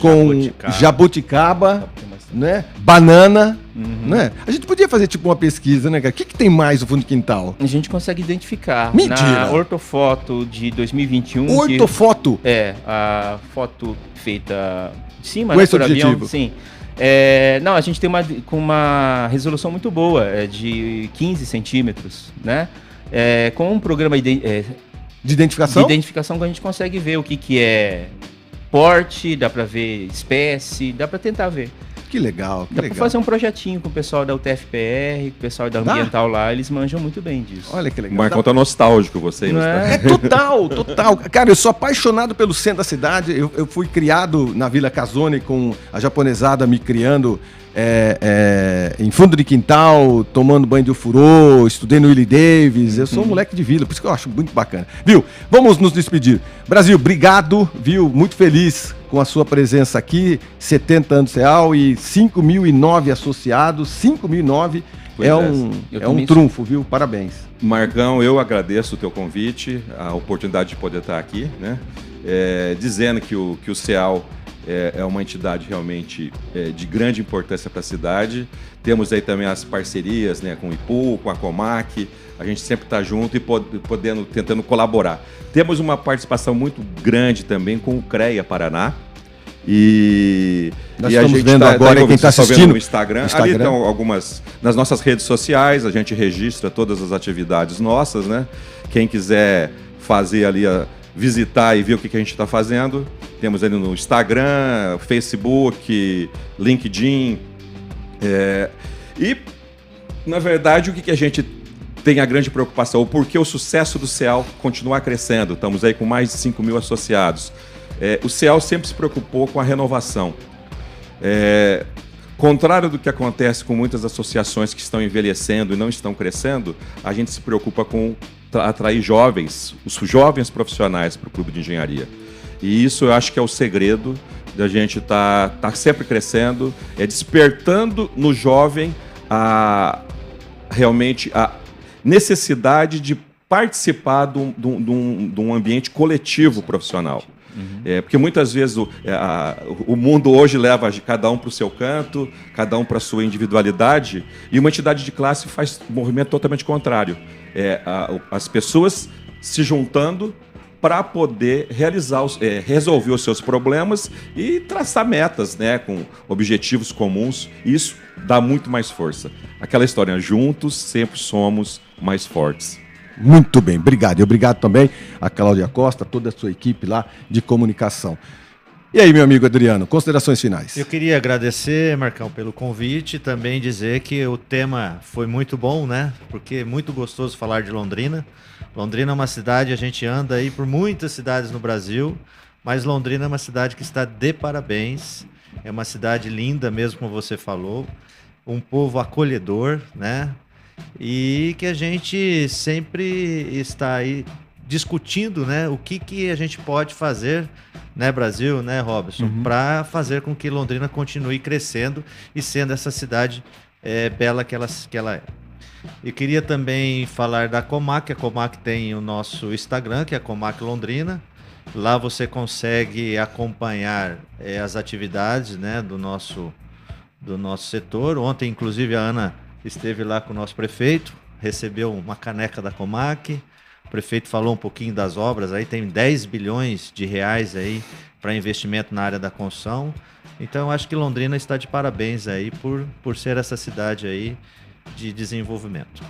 com jabuticaba, né? Banana, né? A gente podia fazer tipo uma pesquisa, né, cara? O que tem mais no fundo do quintal? A gente consegue identificar. Mentira! Na ortofoto de 2021... Ortofoto? A foto feita de cima, com né, esse por objetivo. avião. Sim. Não, a gente tem uma resolução muito boa, de 15 centímetros, né? Com um programa de identificação? De identificação que a gente consegue ver o que é porte, dá para ver espécie, dá para tentar ver. Que legal, Dá pra fazer um projetinho com o pessoal da UTFPR, com o pessoal da Ambiental lá, eles manjam muito bem disso. Olha que legal. O Marcão tá nostálgico, você. Total. Cara, eu sou apaixonado pelo centro da cidade. Eu fui criado na Vila Casone com a japonesada me criando em fundo de quintal, tomando banho de ofurô, estudei no Willie Davis. Eu sou um moleque de vila, por isso que eu acho muito bacana. Viu? Vamos nos despedir. Brasil, obrigado, viu? Muito feliz com a sua presença aqui, 70 anos real e 5.009 associados, 5.009 é um trunfo, viu? Parabéns. Marcão, eu agradeço o teu convite, a oportunidade de poder estar aqui, né? Dizendo que o CEAL é uma entidade realmente de grande importância para a cidade. Temos aí também as parcerias, né, com o IPU, com a Comac. A gente sempre está junto e tentando colaborar. Temos uma participação muito grande também com o CREA Paraná. E estamos vendo agora, quem está assistindo no Instagram. Ali estão algumas, nas nossas redes sociais, a gente registra todas as atividades nossas, né? Quem quiser fazer ali, visitar e ver o que a gente está fazendo, temos ali no Instagram, Facebook, LinkedIn. E, na verdade, o que a gente tem a grande preocupação, o porquê o sucesso do CEAL continuar crescendo. Estamos aí com mais de 5.000 associados. O CEAL sempre se preocupou com a renovação. Contrário do que acontece com muitas associações que estão envelhecendo e não estão crescendo, a gente se preocupa com atrair os jovens profissionais para o Clube de Engenharia. E isso eu acho que é o segredo da gente tá sempre crescendo, despertando no jovem realmente a necessidade de participar de um ambiente coletivo profissional. Porque muitas vezes o mundo hoje leva cada um para o seu canto, cada um para a sua individualidade, e uma entidade de classe faz um movimento totalmente contrário. As pessoas se juntando para poder resolver os seus problemas e traçar metas, né, com objetivos comuns. Isso dá muito mais força. Aquela história, juntos sempre somos mais fortes. Muito bem, obrigado. E obrigado também a Cláudia Costa, toda a sua equipe lá de comunicação. E aí, meu amigo Adriano, considerações finais. Eu queria agradecer, Marcão, pelo convite e também dizer que o tema foi muito bom, né? Porque é muito gostoso falar de Londrina. Londrina é uma cidade, a gente anda aí por muitas cidades no Brasil, mas Londrina é uma cidade que está de parabéns. É uma cidade linda mesmo, como você falou. Um povo acolhedor, né? E que a gente sempre está aí discutindo, né, o que a gente pode fazer, né, Brasil, né, Robson, para fazer com que Londrina continue crescendo e sendo essa cidade bela que ela é. Eu queria também falar da Comac. A Comac tem o nosso Instagram, que é a Comac Londrina. Lá você consegue acompanhar as atividades, né, do nosso setor. Ontem, inclusive, a Ana esteve lá com o nosso prefeito, recebeu uma caneca da Comac. O prefeito falou um pouquinho das obras, aí tem 10 bilhões de reais aí para investimento na área da construção. Então, eu acho que Londrina está de parabéns aí por ser essa cidade aí de desenvolvimento.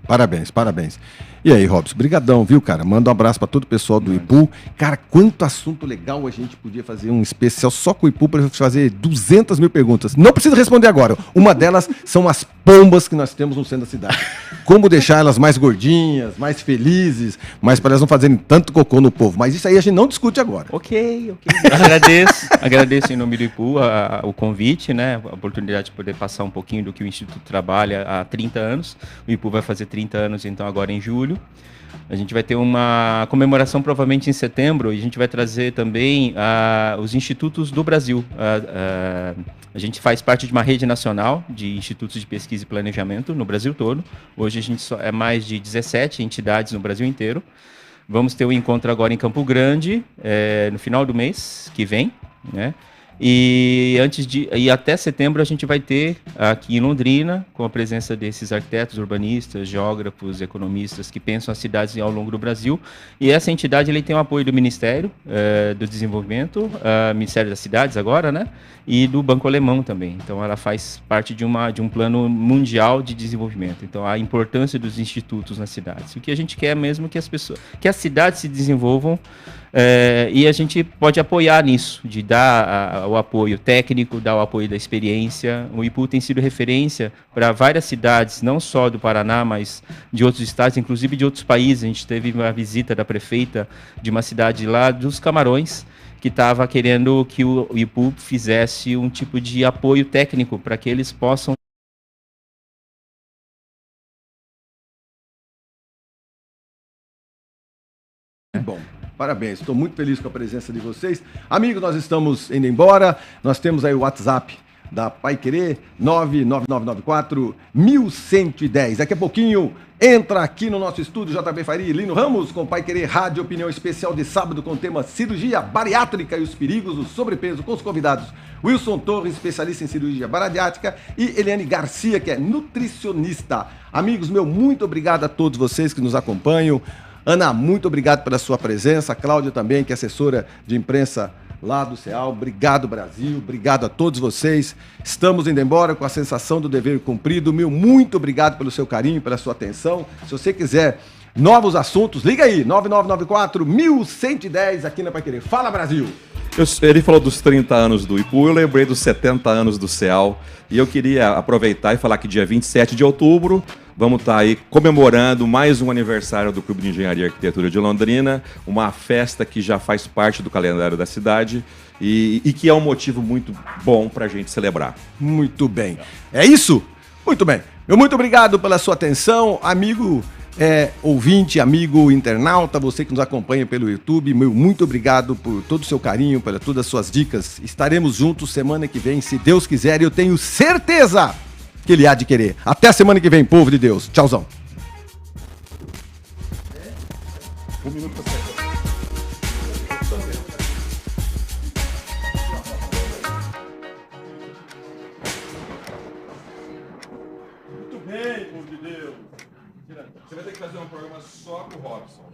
Parabéns, parabéns. E aí, Robson, brigadão, viu, cara? Manda um abraço para todo o pessoal do IPU. Cara, quanto assunto legal, a gente podia fazer um especial só com o IPU para fazer 200 mil perguntas. Não precisa responder agora. Uma delas são as pombas que nós temos no centro da cidade. Como deixar elas mais gordinhas, mais felizes, mas para elas não fazerem tanto cocô no povo. Mas isso aí a gente não discute agora. Ok. Agradeço em nome do IPU o convite, né? A oportunidade de poder passar um pouquinho do que o Instituto trabalha há 30 anos. O IPU vai fazer 30 anos, então, agora em julho. A gente vai ter uma comemoração provavelmente em setembro e a gente vai trazer também os institutos do Brasil. A gente faz parte de uma rede nacional de institutos de pesquisa e planejamento no Brasil todo. Hoje a gente é mais de 17 entidades no Brasil inteiro. Vamos ter um encontro agora em Campo Grande, no final do mês que vem, né? E até setembro a gente vai ter aqui em Londrina, com a presença desses arquitetos, urbanistas, geógrafos, economistas que pensam as cidades ao longo do Brasil. E essa entidade tem o apoio do Ministério do Desenvolvimento, Ministério das Cidades agora, né? E do Banco Alemão também. Então ela faz parte de um plano mundial de desenvolvimento. Então a importância dos institutos nas cidades. O que a gente quer mesmo é que as cidades se desenvolvam. E a gente pode apoiar nisso, de dar o apoio técnico, dar o apoio da experiência. O IPU tem sido referência para várias cidades, não só do Paraná, mas de outros estados, inclusive de outros países. A gente teve uma visita da prefeita de uma cidade lá dos Camarões, que estava querendo que o IPU fizesse um tipo de apoio técnico para que eles possam Bom, parabéns, estou muito feliz com a presença de vocês. Amigos, nós estamos indo embora, nós temos aí o WhatsApp da Paiquerê, 99994-1110. Daqui a pouquinho entra aqui no nosso estúdio JB Faria e Lino Ramos com Paiquerê Rádio Opinião Especial de sábado com o tema Cirurgia Bariátrica e os Perigos do Sobrepeso, com os convidados Wilson Torres, especialista em cirurgia bariátrica, e Eliane Garcia, que é nutricionista. Amigos, muito obrigado a todos vocês que nos acompanham. Ana, muito obrigado pela sua presença. A Cláudia também, que é assessora de imprensa lá do CEAL. Obrigado, Brasil. Obrigado a todos vocês. Estamos indo embora com a sensação do dever cumprido. Muito obrigado pelo seu carinho, pela sua atenção. Se você quiser novos assuntos, liga aí, 9994-1110 aqui na Paiquerê. Fala, Brasil! Ele falou dos 30 anos do IPU, eu lembrei dos 70 anos do CEAL. E eu queria aproveitar e falar que dia 27 de outubro vamos estar aí comemorando mais um aniversário do Clube de Engenharia e Arquitetura de Londrina, uma festa que já faz parte do calendário da cidade e que é um motivo muito bom para a gente celebrar. Muito bem. É isso? Muito bem. Muito obrigado pela sua atenção, amigo ouvinte, amigo internauta, você que nos acompanha pelo YouTube. Muito obrigado por todo o seu carinho, por todas as suas dicas. Estaremos juntos semana que vem, se Deus quiser, e eu tenho certeza que Ele há de querer. Até semana que vem, povo de Deus. Tchauzão. Um minuto pra você. Muito bem, povo de Deus. Você vai ter que fazer um programa só com o Robson.